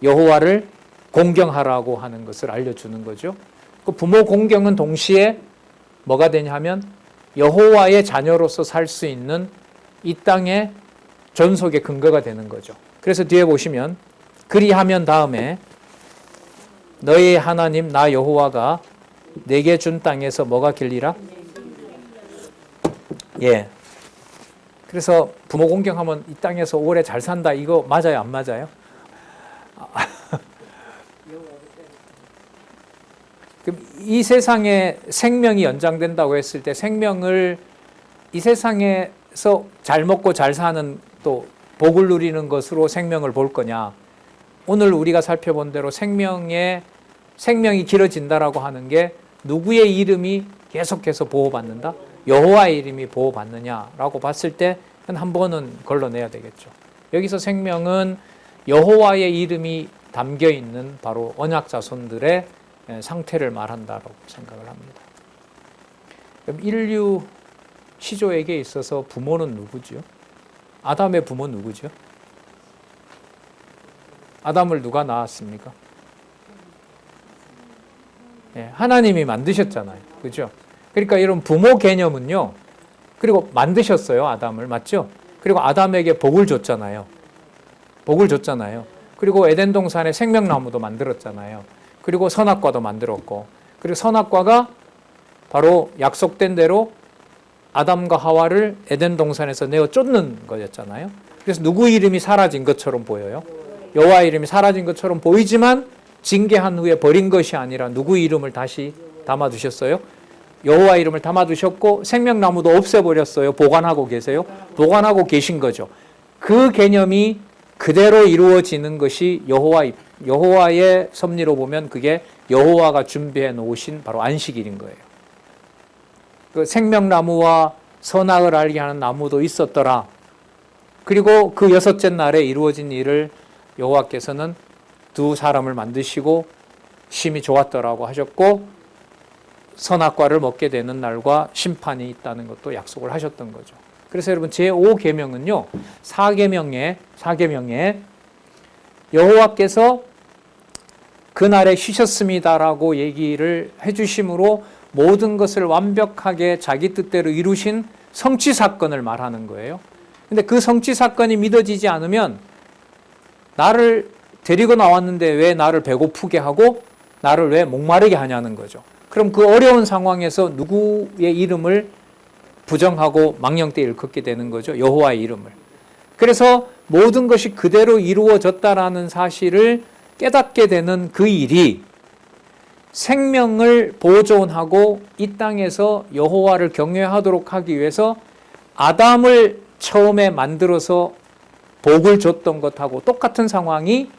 여호와를 공경하라고 하는 것을 알려주는 거죠. 그 부모 공경은 동시에 뭐가 되냐면 여호와의 자녀로서 살 수 있는 이 땅의 전속의 근거가 되는 거죠. 그래서 뒤에 보시면 그리하면 다음에 너희 하나님 나 여호와가 내게 준 땅에서 뭐가 길리라? 예. 그래서 부모 공경하면 이 땅에서 오래 잘 산다, 이거 맞아요, 안 맞아요? 그럼 이 세상에 생명이 연장된다고 했을 때 생명을 이 세상에서 잘 먹고 잘 사는 또 복을 누리는 것으로 생명을 볼 거냐? 오늘 우리가 살펴본 대로 생명이 길어진다라고 하는 게 누구의 이름이 계속해서 보호받는다? 여호와의 이름이 보호받느냐라고 봤을 때 한 번은 걸러내야 되겠죠. 여기서 생명은 여호와의 이름이 담겨 있는 바로 언약 자손들의 상태를 말한다라고 생각을 합니다. 그럼 인류 시조에게 있어서 부모는 누구죠? 아담의 부모 누구죠? 아담을 누가 낳았습니까? 하나님이 만드셨잖아요. 그죠? 그러니까 이런 부모 개념은요, 그리고 만드셨어요, 아담을. 맞죠? 그리고 아담에게 복을 줬잖아요. 그리고 에덴 동산에 생명나무도 만들었잖아요. 그리고 선악과도 만들었고, 그리고 선악과가 바로 약속된 대로 아담과 하와를 에덴 동산에서 내어 쫓는 거였잖아요. 그래서 누구 이름이 사라진 것처럼 보여요? 여호와 이름이 사라진 것처럼 보이지만 징계한 후에 버린 것이 아니라 누구 이름을 다시 담아두셨어요? 여호와 이름을 담아두셨고 생명나무도 없애버렸어요. 보관하고 계세요? 보관하고 계신 거죠. 그 개념이 그대로 이루어지는 것이 여호와의 섭리로 보면 그게 여호와가 준비해 놓으신 바로 안식일인 거예요. 그 생명나무와 선악을 알게 하는 나무도 있었더라. 그리고 그 여섯째 날에 이루어진 일을 여호와께서는 두 사람을 만드시고 심히 좋았더라고 하셨고, 선악과를 먹게 되는 날과 심판이 있다는 것도 약속을 하셨던 거죠. 그래서 여러분 제5계명은요, 4계명에 여호와께서 그날에 쉬셨습니다라고 얘기를 해주심으로 모든 것을 완벽하게 자기 뜻대로 이루신 성취 사건을 말하는 거예요. 근데 그 성취 사건이 믿어지지 않으면 나를 데리고 나왔는데 왜 나를 배고프게 하고 나를 왜 목마르게 하냐는 거죠. 그럼 그 어려운 상황에서 누구의 이름을 부정하고 망령되이 일컫게 되는 거죠. 여호와의 이름을. 그래서 모든 것이 그대로 이루어졌다라는 사실을 깨닫게 되는 그 일이 생명을 보존하고 이 땅에서 여호와를 경외하도록 하기 위해서 아담을 처음에 만들어서 복을 줬던 것하고 똑같은 상황이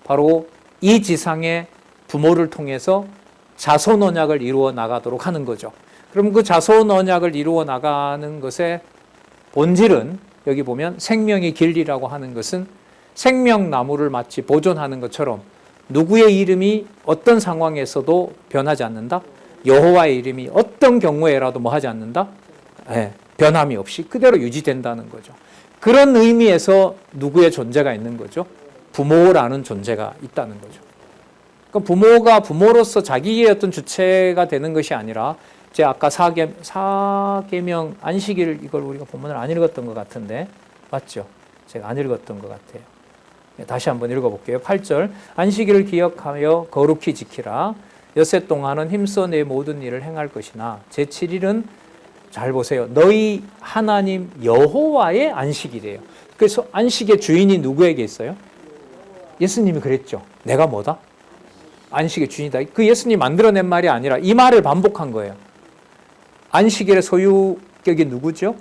바로 이 지상의 부모를 통해서 자손 언약을 이루어 나가도록 하는 거죠. 그럼 그 자손 언약을 이루어 나가는 것의 본질은 여기 보면 생명의 길이라고 하는 것은 생명나무를 마치 보존하는 것처럼 누구의 이름이 어떤 상황에서도 변하지 않는다. 여호와의 이름이 어떤 경우에라도 뭐 하지 않는다. 변함이 없이 그대로 유지된다는 거죠. 그런 의미에서 누구의 존재가 있는 거죠. 부모라는 존재가 있다는 거죠. 그러니까 부모가 부모로서 자기의 어떤 주체가 되는 것이 아니라 제가 아까 사계명 안식일 이걸 우리가 본문을 안 읽었던 것 같은데 맞죠? 제가 안 읽었던 것 같아요. 다시 한번 읽어볼게요. 8절 안식일을 기억하여 거룩히 지키라. 엿새 동안은 힘써 내 모든 일을 행할 것이나 제7일은 잘 보세요. 너희 하나님 여호와의 안식일이에요. 그래서 안식의 주인이 누구에게 있어요? 예수님이 그랬죠. 내가 뭐다? 안식의 주인이다. 그 예수님이 만들어낸 말이 아니라 이 말을 반복한 거예요. 안식일의 소유격이 누구죠?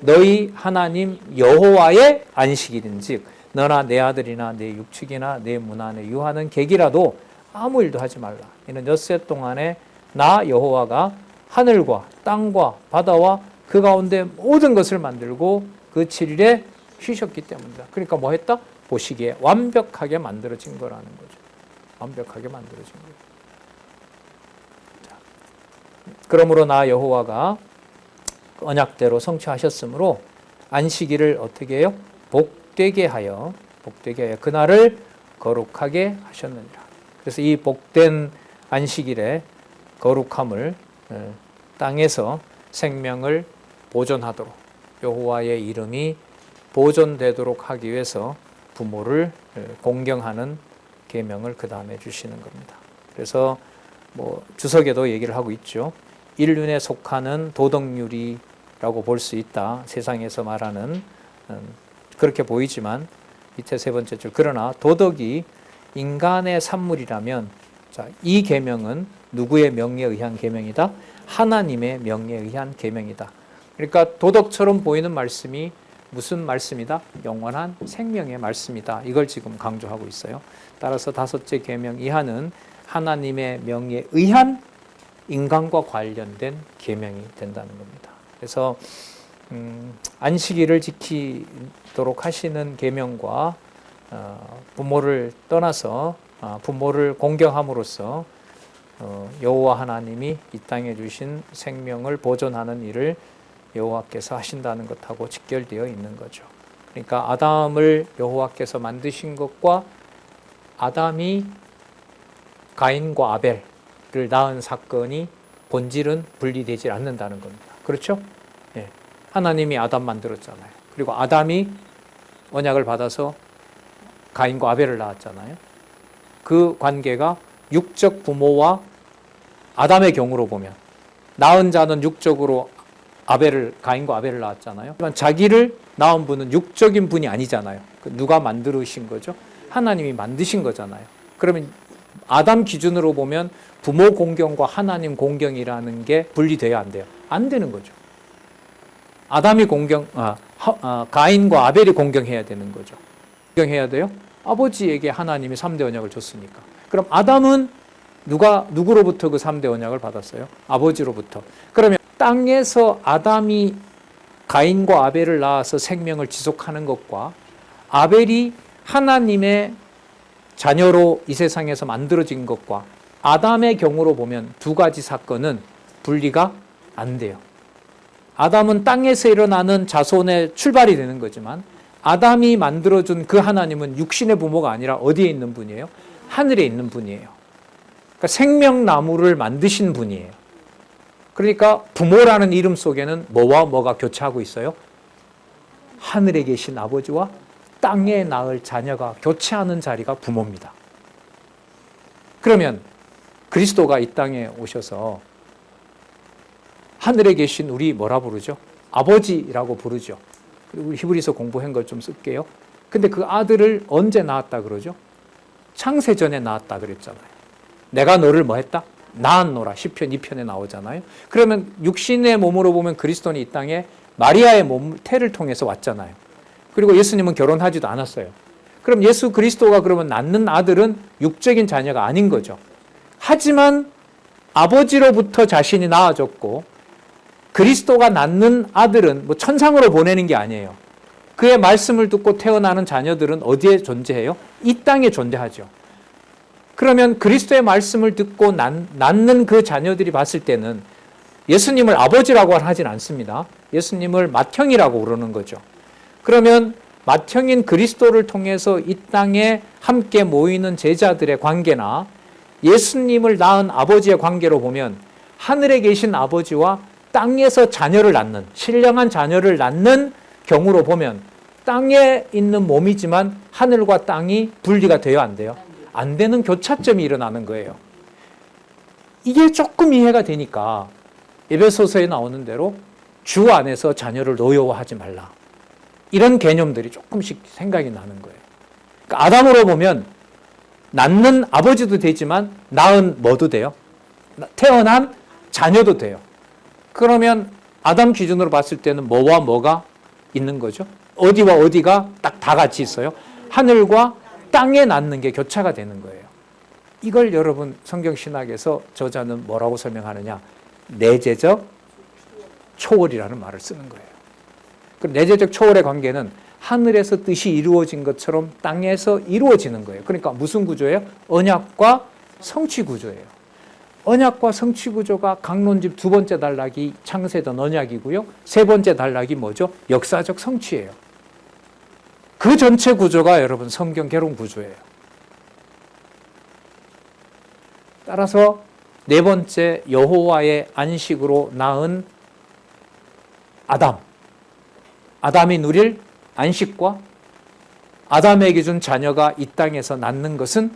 너희 하나님 여호와의 안식일인즉 너나 내 아들이나 내 육축이나 내 문화 내 유하는 객이라도 아무 일도 하지 말라. 이는 엿새 동안에 나 여호와가 하늘과 땅과 바다와 그 가운데 모든 것을 만들고 그 7일에 쉬셨기 때문이다. 그러니까 뭐 했다? 보시기에 완벽하게 만들어진 거라는 거죠. 완벽하게 만들어진 거예요. 그러므로 나 여호와가 언약대로 성취하셨으므로 안식일을 어떻게 해요? 복되게 하여 그날을 거룩하게 하셨느니라. 그래서 이 복된 안식일의 거룩함을 땅에서 생명을 보존하도록 여호와의 이름이 보존되도록 하기 위해서 부모를 공경하는 계명을 그 다음에 주시는 겁니다. 그래서 뭐 주석에도 얘기를 하고 있죠. 인륜에 속하는 도덕률이라고 볼 수 있다. 세상에서 말하는 그렇게 보이지만 밑에 세 번째 줄 그러나 도덕이 인간의 산물이라면 자, 이 계명은 누구의 명예에 의한 계명이다? 하나님의 명예에 의한 계명이다. 그러니까 도덕처럼 보이는 말씀이 무슨 말씀이다? 영원한 생명의 말씀이다. 이걸 지금 강조하고 있어요. 따라서 다섯째 계명 이하는 하나님의 명예에 의한 인간과 관련된 계명이 된다는 겁니다. 그래서 안식일을 지키도록 하시는 계명과 부모를 떠나서 부모를 공경함으로써 여호와 하나님이 이 땅에 주신 생명을 보존하는 일을 여호와께서 하신다는 것하고 직결되어 있는 거죠. 그러니까 아담을 여호와께서 만드신 것과 아담이 가인과 아벨을 낳은 사건이 본질은 분리되지 않는다는 겁니다. 그렇죠? 예. 하나님이 아담 만들었잖아요. 그리고 아담이 언약을 받아서 가인과 아벨을 낳았잖아요. 그 관계가 육적 부모와 아담의 경우로 보면 낳은 자는 육적으로 가인과 아벨을 낳았잖아요. 하지만 자기를 낳은 분은 육적인 분이 아니잖아요. 누가 만드신 거죠? 하나님이 만드신 거잖아요. 그러면 아담 기준으로 보면 부모 공경과 하나님 공경이라는 게 분리돼야 안 돼요. 안 되는 거죠. 아담이 가인과 아벨이 공경해야 되는 거죠. 공경해야 돼요? 아버지에게 하나님이 3대 언약을 줬으니까. 그럼 아담은 누구로부터 그 3대 언약을 받았어요? 아버지로부터. 그러면 땅에서 아담이 가인과 아벨을 낳아서 생명을 지속하는 것과 아벨이 하나님의 자녀로 이 세상에서 만들어진 것과 아담의 경우로 보면 두 가지 사건은 분리가 안 돼요. 아담은 땅에서 일어나는 자손의 출발이 되는 거지만 아담이 만들어준 그 하나님은 육신의 부모가 아니라 어디에 있는 분이에요? 하늘에 있는 분이에요. 그러니까 생명나무를 만드신 분이에요. 그러니까 부모라는 이름 속에는 뭐와 뭐가 교차하고 있어요? 하늘에 계신 아버지와 땅에 낳을 자녀가 교체하는 자리가 부모입니다. 그러면 그리스도가 이 땅에 오셔서 하늘에 계신 우리 뭐라 부르죠? 아버지라고 부르죠. 그리고 히브리서 공부한 걸 좀 쓸게요. 근데 그 아들을 언제 낳았다 그러죠? 창세전에 낳았다 그랬잖아요. 내가 너를 뭐 했다? 낳았노라. 시편 2편에 나오잖아요. 그러면 육신의 몸으로 보면 그리스도는 이 땅에 마리아의 몸, 태를 통해서 왔잖아요. 그리고 예수님은 결혼하지도 않았어요. 그럼 예수 그리스도가 그러면 낳는 아들은 육적인 자녀가 아닌 거죠. 하지만 아버지로부터 자신이 낳아졌고 그리스도가 낳는 아들은 뭐 천상으로 보내는 게 아니에요. 그의 말씀을 듣고 태어나는 자녀들은 어디에 존재해요? 이 땅에 존재하죠. 그러면 그리스도의 말씀을 듣고 낳는 그 자녀들이 봤을 때는 예수님을 아버지라고 하진 않습니다. 예수님을 맏형이라고 부르는 거죠. 그러면 맏형인 그리스도를 통해서 이 땅에 함께 모이는 제자들의 관계나 예수님을 낳은 아버지의 관계로 보면 하늘에 계신 아버지와 땅에서 자녀를 낳는, 신령한 자녀를 낳는 경우로 보면 땅에 있는 몸이지만 하늘과 땅이 분리가 돼요, 안 돼요? 안 되는 교차점이 일어나는 거예요. 이게 조금 이해가 되니까 에베소서에 나오는 대로 주 안에서 자녀를 노여워하지 말라. 이런 개념들이 조금씩 생각이 나는 거예요. 그러니까 아담으로 보면 낳는 아버지도 되지만 낳은 뭐도 돼요? 태어난 자녀도 돼요. 그러면 아담 기준으로 봤을 때는 뭐와 뭐가 있는 거죠? 어디와 어디가 딱 다 같이 있어요? 하늘과 땅에 낳는 게 교차가 되는 거예요. 이걸 여러분 성경신학에서 저자는 뭐라고 설명하느냐? 내재적 초월이라는 말을 쓰는 거예요. 그 내재적 초월의 관계는 하늘에서 뜻이 이루어진 것처럼 땅에서 이루어지는 거예요. 그러니까 무슨 구조예요? 언약과 성취 구조예요. 언약과 성취 구조가 강론집 두 번째 단락이 창세전 언약이고요. 세 번째 단락이 뭐죠? 역사적 성취예요. 그 전체 구조가 여러분 성경 개론 구조예요. 따라서 네 번째 여호와의 안식으로 낳은 아담이 누릴 안식과 아담에게 준 자녀가 이 땅에서 낳는 것은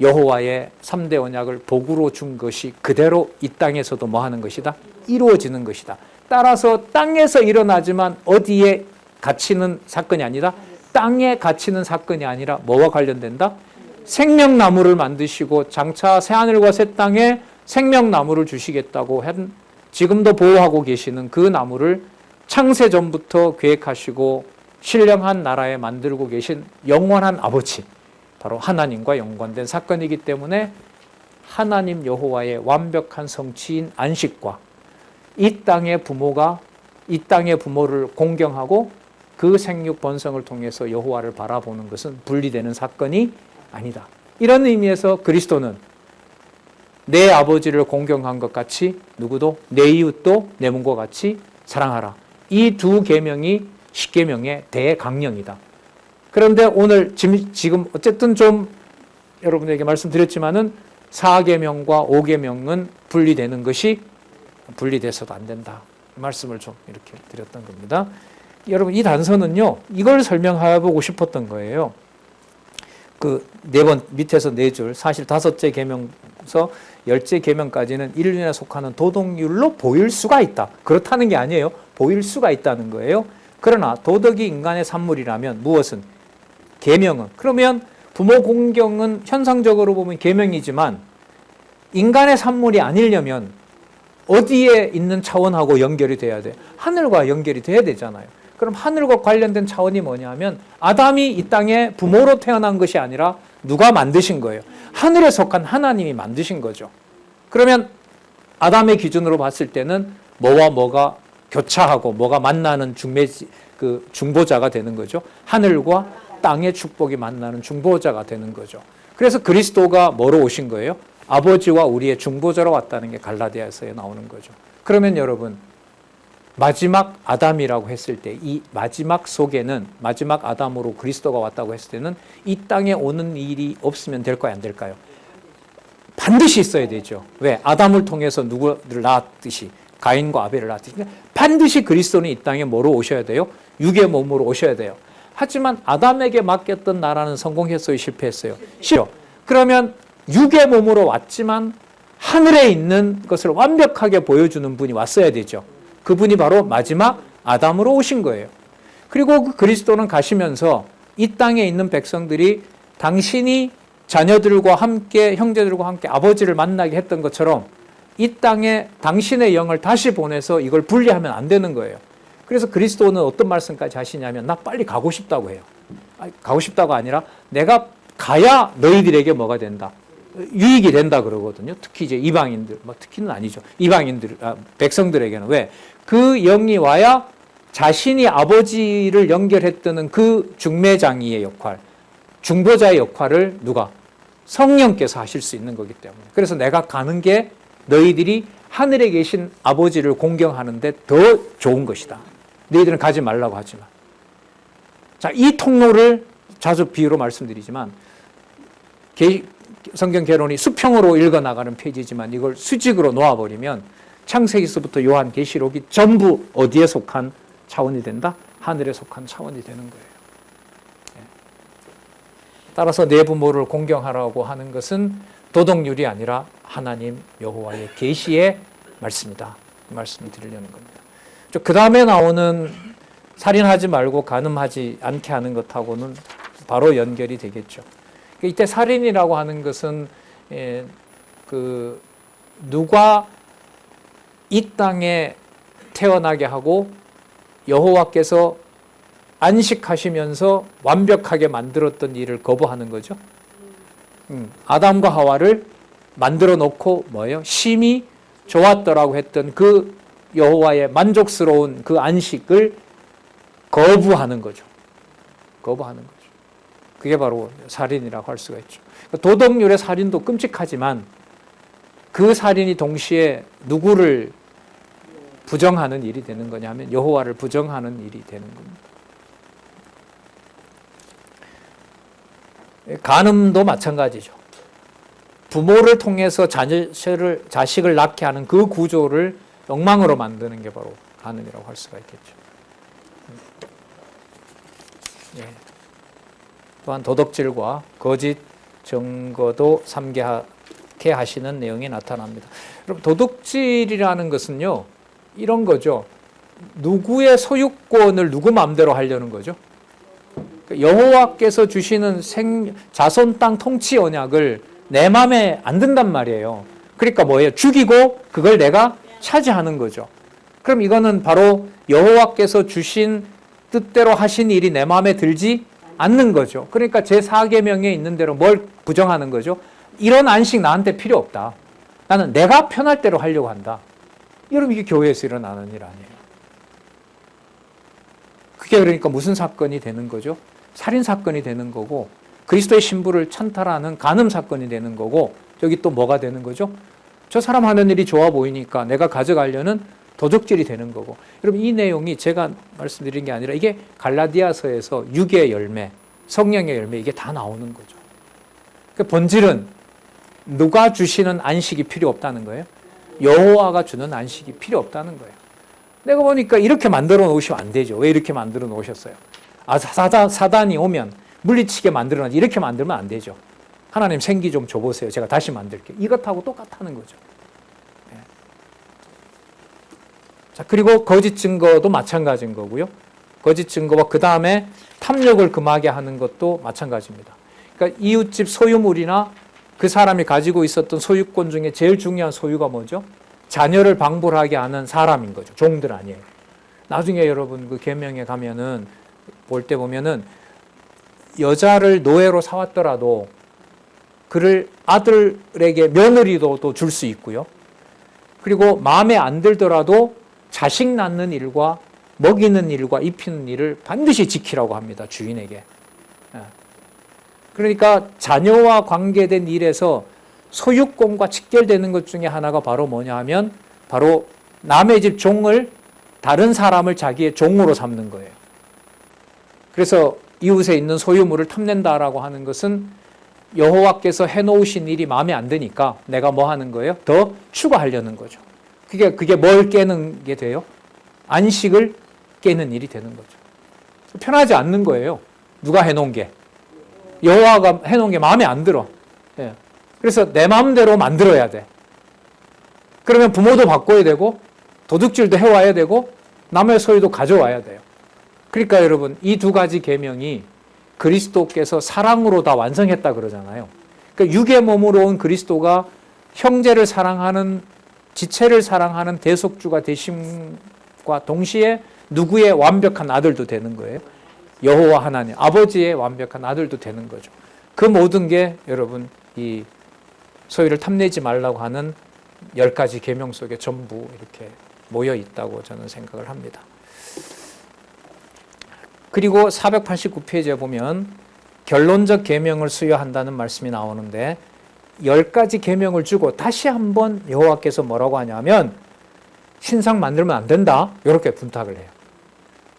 여호와의 3대 언약을 복으로 준 것이 그대로 이 땅에서도 뭐 하는 것이다? 이루어지는 것이다. 따라서 땅에서 일어나지만 어디에 갇히는 사건이 아니라 땅에 갇히는 사건이 아니라 뭐와 관련된다? 생명나무를 만드시고 장차 새하늘과 새 땅에 생명나무를 주시겠다고 한 지금도 보호하고 계시는 그 나무를 창세전부터 계획하시고 신령한 나라에 만들고 계신 영원한 아버지, 바로 하나님과 연관된 사건이기 때문에 하나님 여호와의 완벽한 성취인 안식과 이 땅의 부모를 공경하고 그 생육 번성을 통해서 여호와를 바라보는 것은 분리되는 사건이 아니다. 이런 의미에서 그리스도는 내 아버지를 공경한 것 같이 누구도 내 이웃도 내 몸과 같이 사랑하라. 이 두 계명이 십계명의 대강령이다. 그런데 오늘 지금 어쨌든 좀 여러분에게 말씀드렸지만은 4계명과 5계명은 분리되는 것이 분리돼서도 안 된다. 말씀을 좀 이렇게 드렸던 겁니다. 여러분 이 단서는요. 이걸 설명해보고 싶었던 거예요. 그 네 번 밑에서 네 줄 사실 5째 계명서 10째 계명까지는 인륜에 속하는 도덕률로 보일 수가 있다. 그렇다는 게 아니에요. 보일 수가 있다는 거예요. 그러나 도덕이 인간의 산물이라면 무엇은? 계명은. 그러면 부모 공경은 현상적으로 보면 계명이지만 인간의 산물이 아니려면 어디에 있는 차원하고 연결이 돼야 돼? 하늘과 연결이 돼야 되잖아요. 그럼 하늘과 관련된 차원이 뭐냐면 아담이 이 땅에 부모로 태어난 것이 아니라 누가 만드신 거예요? 하늘에 속한 하나님이 만드신 거죠. 그러면 아담의 기준으로 봤을 때는 뭐와 뭐가 교차하고 뭐가 만나는 중보자가 되는 거죠. 하늘과 땅의 축복이 만나는 중보자가 되는 거죠. 그래서 그리스도가 뭐로 오신 거예요? 아버지와 우리의 중보자로 왔다는 게 갈라디아서에 나오는 거죠. 그러면 여러분 마지막 아담이라고 했을 때 이 마지막 속에는 마지막 아담으로 그리스도가 왔다고 했을 때는 이 땅에 오는 일이 없으면 될까요? 안 될까요? 반드시 있어야 되죠. 왜? 아담을 통해서 누구를 낳았듯이, 가인과 아벨을 낳았듯이 반드시 그리스도는 이 땅에 뭐로 오셔야 돼요? 육의 몸으로 오셔야 돼요. 하지만 아담에게 맡겼던 나라는 성공했어요? 실패했어요? 싫어. 그러면 육의 몸으로 왔지만 하늘에 있는 것을 완벽하게 보여주는 분이 왔어야 되죠. 그분이 바로 마지막 아담으로 오신 거예요. 그리고 그 그리스도는 가시면서 이 땅에 있는 백성들이 당신이 자녀들과 함께, 형제들과 함께 아버지를 만나게 했던 것처럼 이 땅에 당신의 영을 다시 보내서 이걸 분리하면 안 되는 거예요. 그래서 그리스도는 어떤 말씀까지 하시냐면, 나 빨리 가고 싶다고 해요. 가고 싶다가 아니라 내가 가야 너희들에게 뭐가 된다? 유익이 된다 그러거든요. 특히 이제 이방인들, 특히는 아니죠. 이방인들, 백성들에게는. 왜? 그 영이 와야 자신이 아버지를 연결했던 그 중매장이의 역할, 중보자의 역할을 누가? 성령께서 하실 수 있는 거기 때문에. 그래서 내가 가는 게 너희들이 하늘에 계신 아버지를 공경하는데 더 좋은 것이다. 너희들은 가지 말라고 하지만. 자, 이 통로를 자주 비유로 말씀드리지만, 성경 개론이 수평으로 읽어나가는 페이지지만 이걸 수직으로 놓아버리면 창세기서부터 요한계시록이 전부 어디에 속한 차원이 된다? 하늘에 속한 차원이 되는 거예요. 따라서 내 부모를 공경하라고 하는 것은 도덕률이 아니라 하나님 여호와의 계시의 말씀이다. 이 말씀을 드리려는 겁니다. 그 다음에 나오는 살인하지 말고 간음하지 않게 하는 것하고는 바로 연결이 되겠죠. 이때 살인이라고 하는 것은 누가 이 땅에 태어나게 하고 여호와께서 안식하시면서 완벽하게 만들었던 일을 거부하는 거죠. 아담과 하와를 만들어 놓고 뭐예요? 심히 좋았더라고 했던 그 여호와의 만족스러운 그 안식을 거부하는 거죠. 거부하는 거죠. 그게 바로 살인이라고 할 수가 있죠. 도덕률의 살인도 끔찍하지만 그 살인이 동시에 누구를 부정하는 일이 되는 거냐 하면 여호와를 부정하는 일이 되는 겁니다. 간음도 마찬가지죠. 부모를 통해서 자식을 낳게 하는 그 구조를 엉망으로 만드는 게 바로 간음이라고 할 수가 있겠죠. 예. 또한 도덕질과 거짓 증거도 삼게 하시는 내용이 나타납니다. 여러분, 도덕질이라는 것은요, 이런 거죠. 누구의 소유권을 누구 마음대로 하려는 거죠. 여호와께서 주시는 자손 땅 통치 언약을 내 마음에 안 든단 말이에요. 그러니까 뭐예요? 죽이고 그걸 내가 차지하는 거죠. 그럼 이거는 바로 여호와께서 주신 뜻대로 하신 일이 내 마음에 들지 않는 거죠. 그러니까 제4계명에 있는 대로 뭘 부정하는 거죠? 이런 안식 나한테 필요 없다. 나는 내가 편할 대로 하려고 한다. 여러분, 이게 교회에서 일어나는 일 아니에요. 그게 그러니까 무슨 사건이 되는 거죠? 살인 사건이 되는 거고, 그리스도의 신부를 찬탈하는 간음 사건이 되는 거고, 여기 또 뭐가 되는 거죠? 저 사람 하는 일이 좋아 보이니까 내가 가져가려는 도적질이 되는 거고. 여러분, 이 내용이 제가 말씀드린 게 아니라 이게 갈라디아서에서 육의 열매, 성령의 열매, 이게 다 나오는 거죠. 그 본질은 누가 주시는 안식이 필요 없다는 거예요. 여호와가 주는 안식이 필요 없다는 거예요. 내가 보니까 이렇게 만들어 놓으시면 안 되죠. 왜 이렇게 만들어 놓으셨어요? 사단이 오면 물리치게 만들어 놨지, 이렇게 만들면 안 되죠. 하나님 생기 좀 줘보세요. 제가 다시 만들게요. 이것하고 똑같다는 거죠. 네. 자, 그리고 거짓 증거도 마찬가지인 거고요. 거짓 증거와 그 다음에 탐욕을 금하게 하는 것도 마찬가지입니다. 그러니까 이웃집 소유물이나 그 사람이 가지고 있었던 소유권 중에 제일 중요한 소유가 뭐죠? 자녀를 방불하게 하는 사람인 거죠. 종들 아니에요. 나중에 여러분 그 계명에 가면은 볼 때 보면은 여자를 노예로 사왔더라도 그를 아들에게 며느리도 또 줄 수 있고요. 그리고 마음에 안 들더라도 자식 낳는 일과 먹이는 일과 입히는 일을 반드시 지키라고 합니다. 주인에게. 그러니까 자녀와 관계된 일에서 소유권과 직결되는 것 중에 하나가 바로 뭐냐 하면 바로 남의 집 종을, 다른 사람을 자기의 종으로 삼는 거예요. 그래서 이웃에 있는 소유물을 탐낸다라고 하는 것은 여호와께서 해놓으신 일이 마음에 안 드니까 내가 뭐 하는 거예요? 더 추가하려는 거죠. 그게 뭘 깨는 게 돼요? 안식을 깨는 일이 되는 거죠. 편하지 않는 거예요. 누가 해놓은 게. 여호와가 해놓은 게 마음에 안 들어. 예. 그래서 내 마음대로 만들어야 돼. 그러면 부모도 바꿔야 되고 도둑질도 해와야 되고 남의 소유도 가져와야 돼요. 그러니까 여러분 이 두 가지 계명이 그리스도께서 사랑으로 다 완성했다 그러잖아요. 그러니까 육의 몸으로 온 그리스도가 형제를 사랑하는 지체를 사랑하는 대속주가 되심과 동시에 누구의 완벽한 아들도 되는 거예요. 여호와 하나님 아버지의 완벽한 아들도 되는 거죠. 그 모든 게 여러분 이 소유를 탐내지 말라고 하는 10가지 계명 속에 전부 이렇게 모여 있다고 저는 생각을 합니다. 그리고 489페이지에 보면 결론적 계명을 수여한다는 말씀이 나오는데 10가지 계명을 주고 다시 한번 여호와께서 뭐라고 하냐면 신상 만들면 안 된다. 이렇게 분탁을 해요.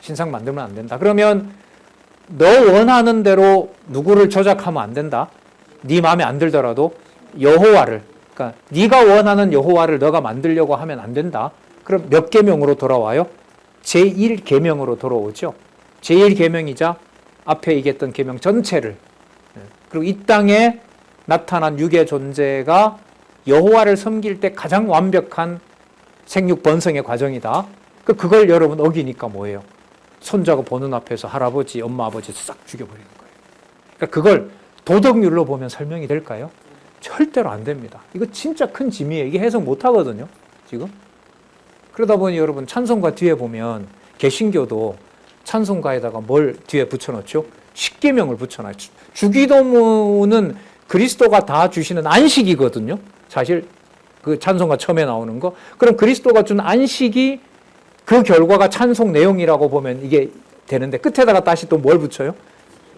신상 만들면 안 된다. 그러면 너 원하는 대로 누구를 조작하면 안 된다. 네 마음에 안 들더라도 여호와를, 그러니까 네가 원하는 여호와를 너가 만들려고 하면 안 된다. 그럼 몇 계명으로 돌아와요? 제1계명으로 돌아오죠. 제1계명이자 앞에 얘기했던 계명 전체를, 그리고 이 땅에 나타난 육의 존재가 여호와를 섬길 때 가장 완벽한 생육 번성의 과정이다. 그걸 여러분 어기니까 뭐예요? 손자가 보는 앞에서 할아버지, 엄마, 아버지 싹 죽여버리는 거예요. 그러니까 그걸 도덕률로 보면 설명이 될까요? 절대로 안 됩니다. 이거 진짜 큰 짐이에요. 이게 해석 못 하거든요, 지금. 그러다 보니 여러분 찬송가 뒤에 보면 개신교도 찬송가에다가 뭘 뒤에 붙여놓죠? 십계명을 붙여놔요. 주기도문은 그리스도가 다 주시는 안식이거든요. 사실 그 찬송가 처음에 나오는 거. 그럼 그리스도가 준 안식이 그 결과가 찬송 내용이라고 보면 이게 되는데 끝에다가 다시 또 뭘 붙여요?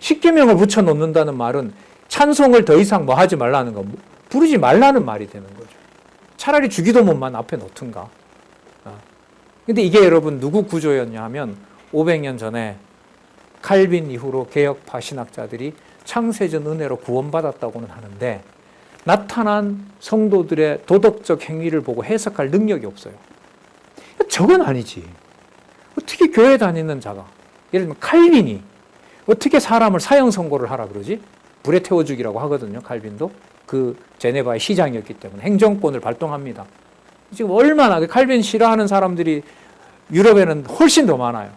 십계명을 붙여놓는다는 말은 찬송을 더 이상 뭐 하지 말라는 거, 부르지 말라는 말이 되는 거죠. 차라리 주기도문만 앞에 놓든가. 근데 이게 여러분 누구 구조였냐 하면 500년 전에 칼빈 이후로 개혁파 신학자들이 창세전 은혜로 구원받았다고는 하는데 나타난 성도들의 도덕적 행위를 보고 해석할 능력이 없어요. 저건 아니지. 어떻게 교회 다니는 자가, 예를 들면 칼빈이 어떻게 사람을 사형 선고를 하라 그러지? 불에 태워주기라고 하거든요. 칼빈도 그 제네바의 시장이었기 때문에 행정권을 발동합니다. 지금 얼마나 칼빈 싫어하는 사람들이 유럽에는 훨씬 더 많아요.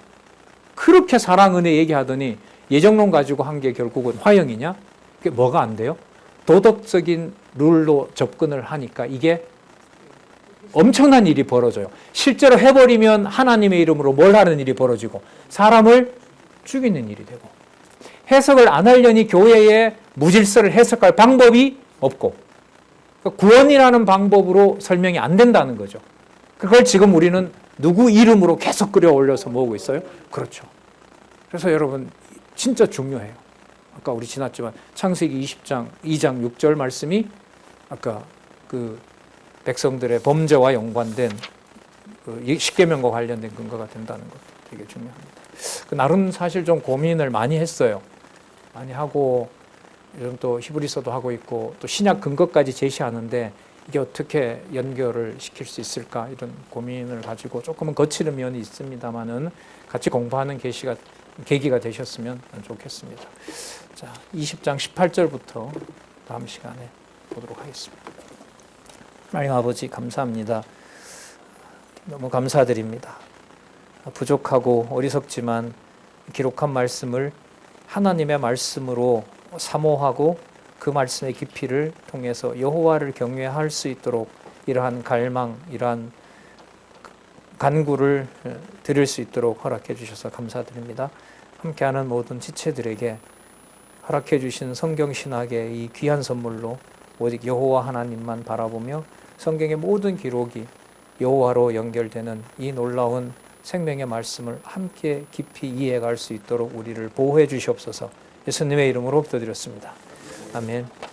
그렇게 사랑 은혜 얘기하더니 예정론 가지고 한 게 결국은 화형이냐? 그게 뭐가 안 돼요? 도덕적인 룰로 접근을 하니까 이게 엄청난 일이 벌어져요. 실제로 해버리면 하나님의 이름으로 뭘 하는 일이 벌어지고 사람을 죽이는 일이 되고, 해석을 안 하려니 교회에 무질서를 해석할 방법이 없고, 그러니까 구원이라는 방법으로 설명이 안 된다는 거죠. 그걸 지금 우리는 누구 이름으로 계속 끌어올려서 모으고 있어요? 그렇죠. 그래서 여러분 진짜 중요해요. 아까 우리 지났지만 창세기 20장 2장 6절 말씀이 아까 그 백성들의 범죄와 연관된 그 십계명과 관련된 근거가 된다는 것도 되게 중요합니다. 나름 사실 좀 고민을 많이 했어요. 많이 하고 요즘 또 히브리서도 하고 있고 또 신약 근거까지 제시하는데 이게 어떻게 연결을 시킬 수 있을까 이런 고민을 가지고 조금은 거치는 면이 있습니다만은 같이 공부하는 계기가 되셨으면 좋겠습니다. 자, 20장 18절부터 다음 시간에 보도록 하겠습니다. 하나님 아버지 감사합니다. 너무 감사드립니다. 부족하고 어리석지만 기록한 말씀을 하나님의 말씀으로 사모하고 그 말씀의 깊이를 통해서 여호와를 경외할 수 있도록 이러한 갈망, 이러한 간구를 드릴 수 있도록 허락해 주셔서 감사드립니다. 함께하는 모든 지체들에게 허락해 주신 성경신학의 이 귀한 선물로 오직 여호와 하나님만 바라보며 성경의 모든 기록이 여호와로 연결되는 이 놀라운 생명의 말씀을 함께 깊이 이해할 수 있도록 우리를 보호해 주시옵소서. 예수님의 이름으로 기도드렸습니다. 아멘.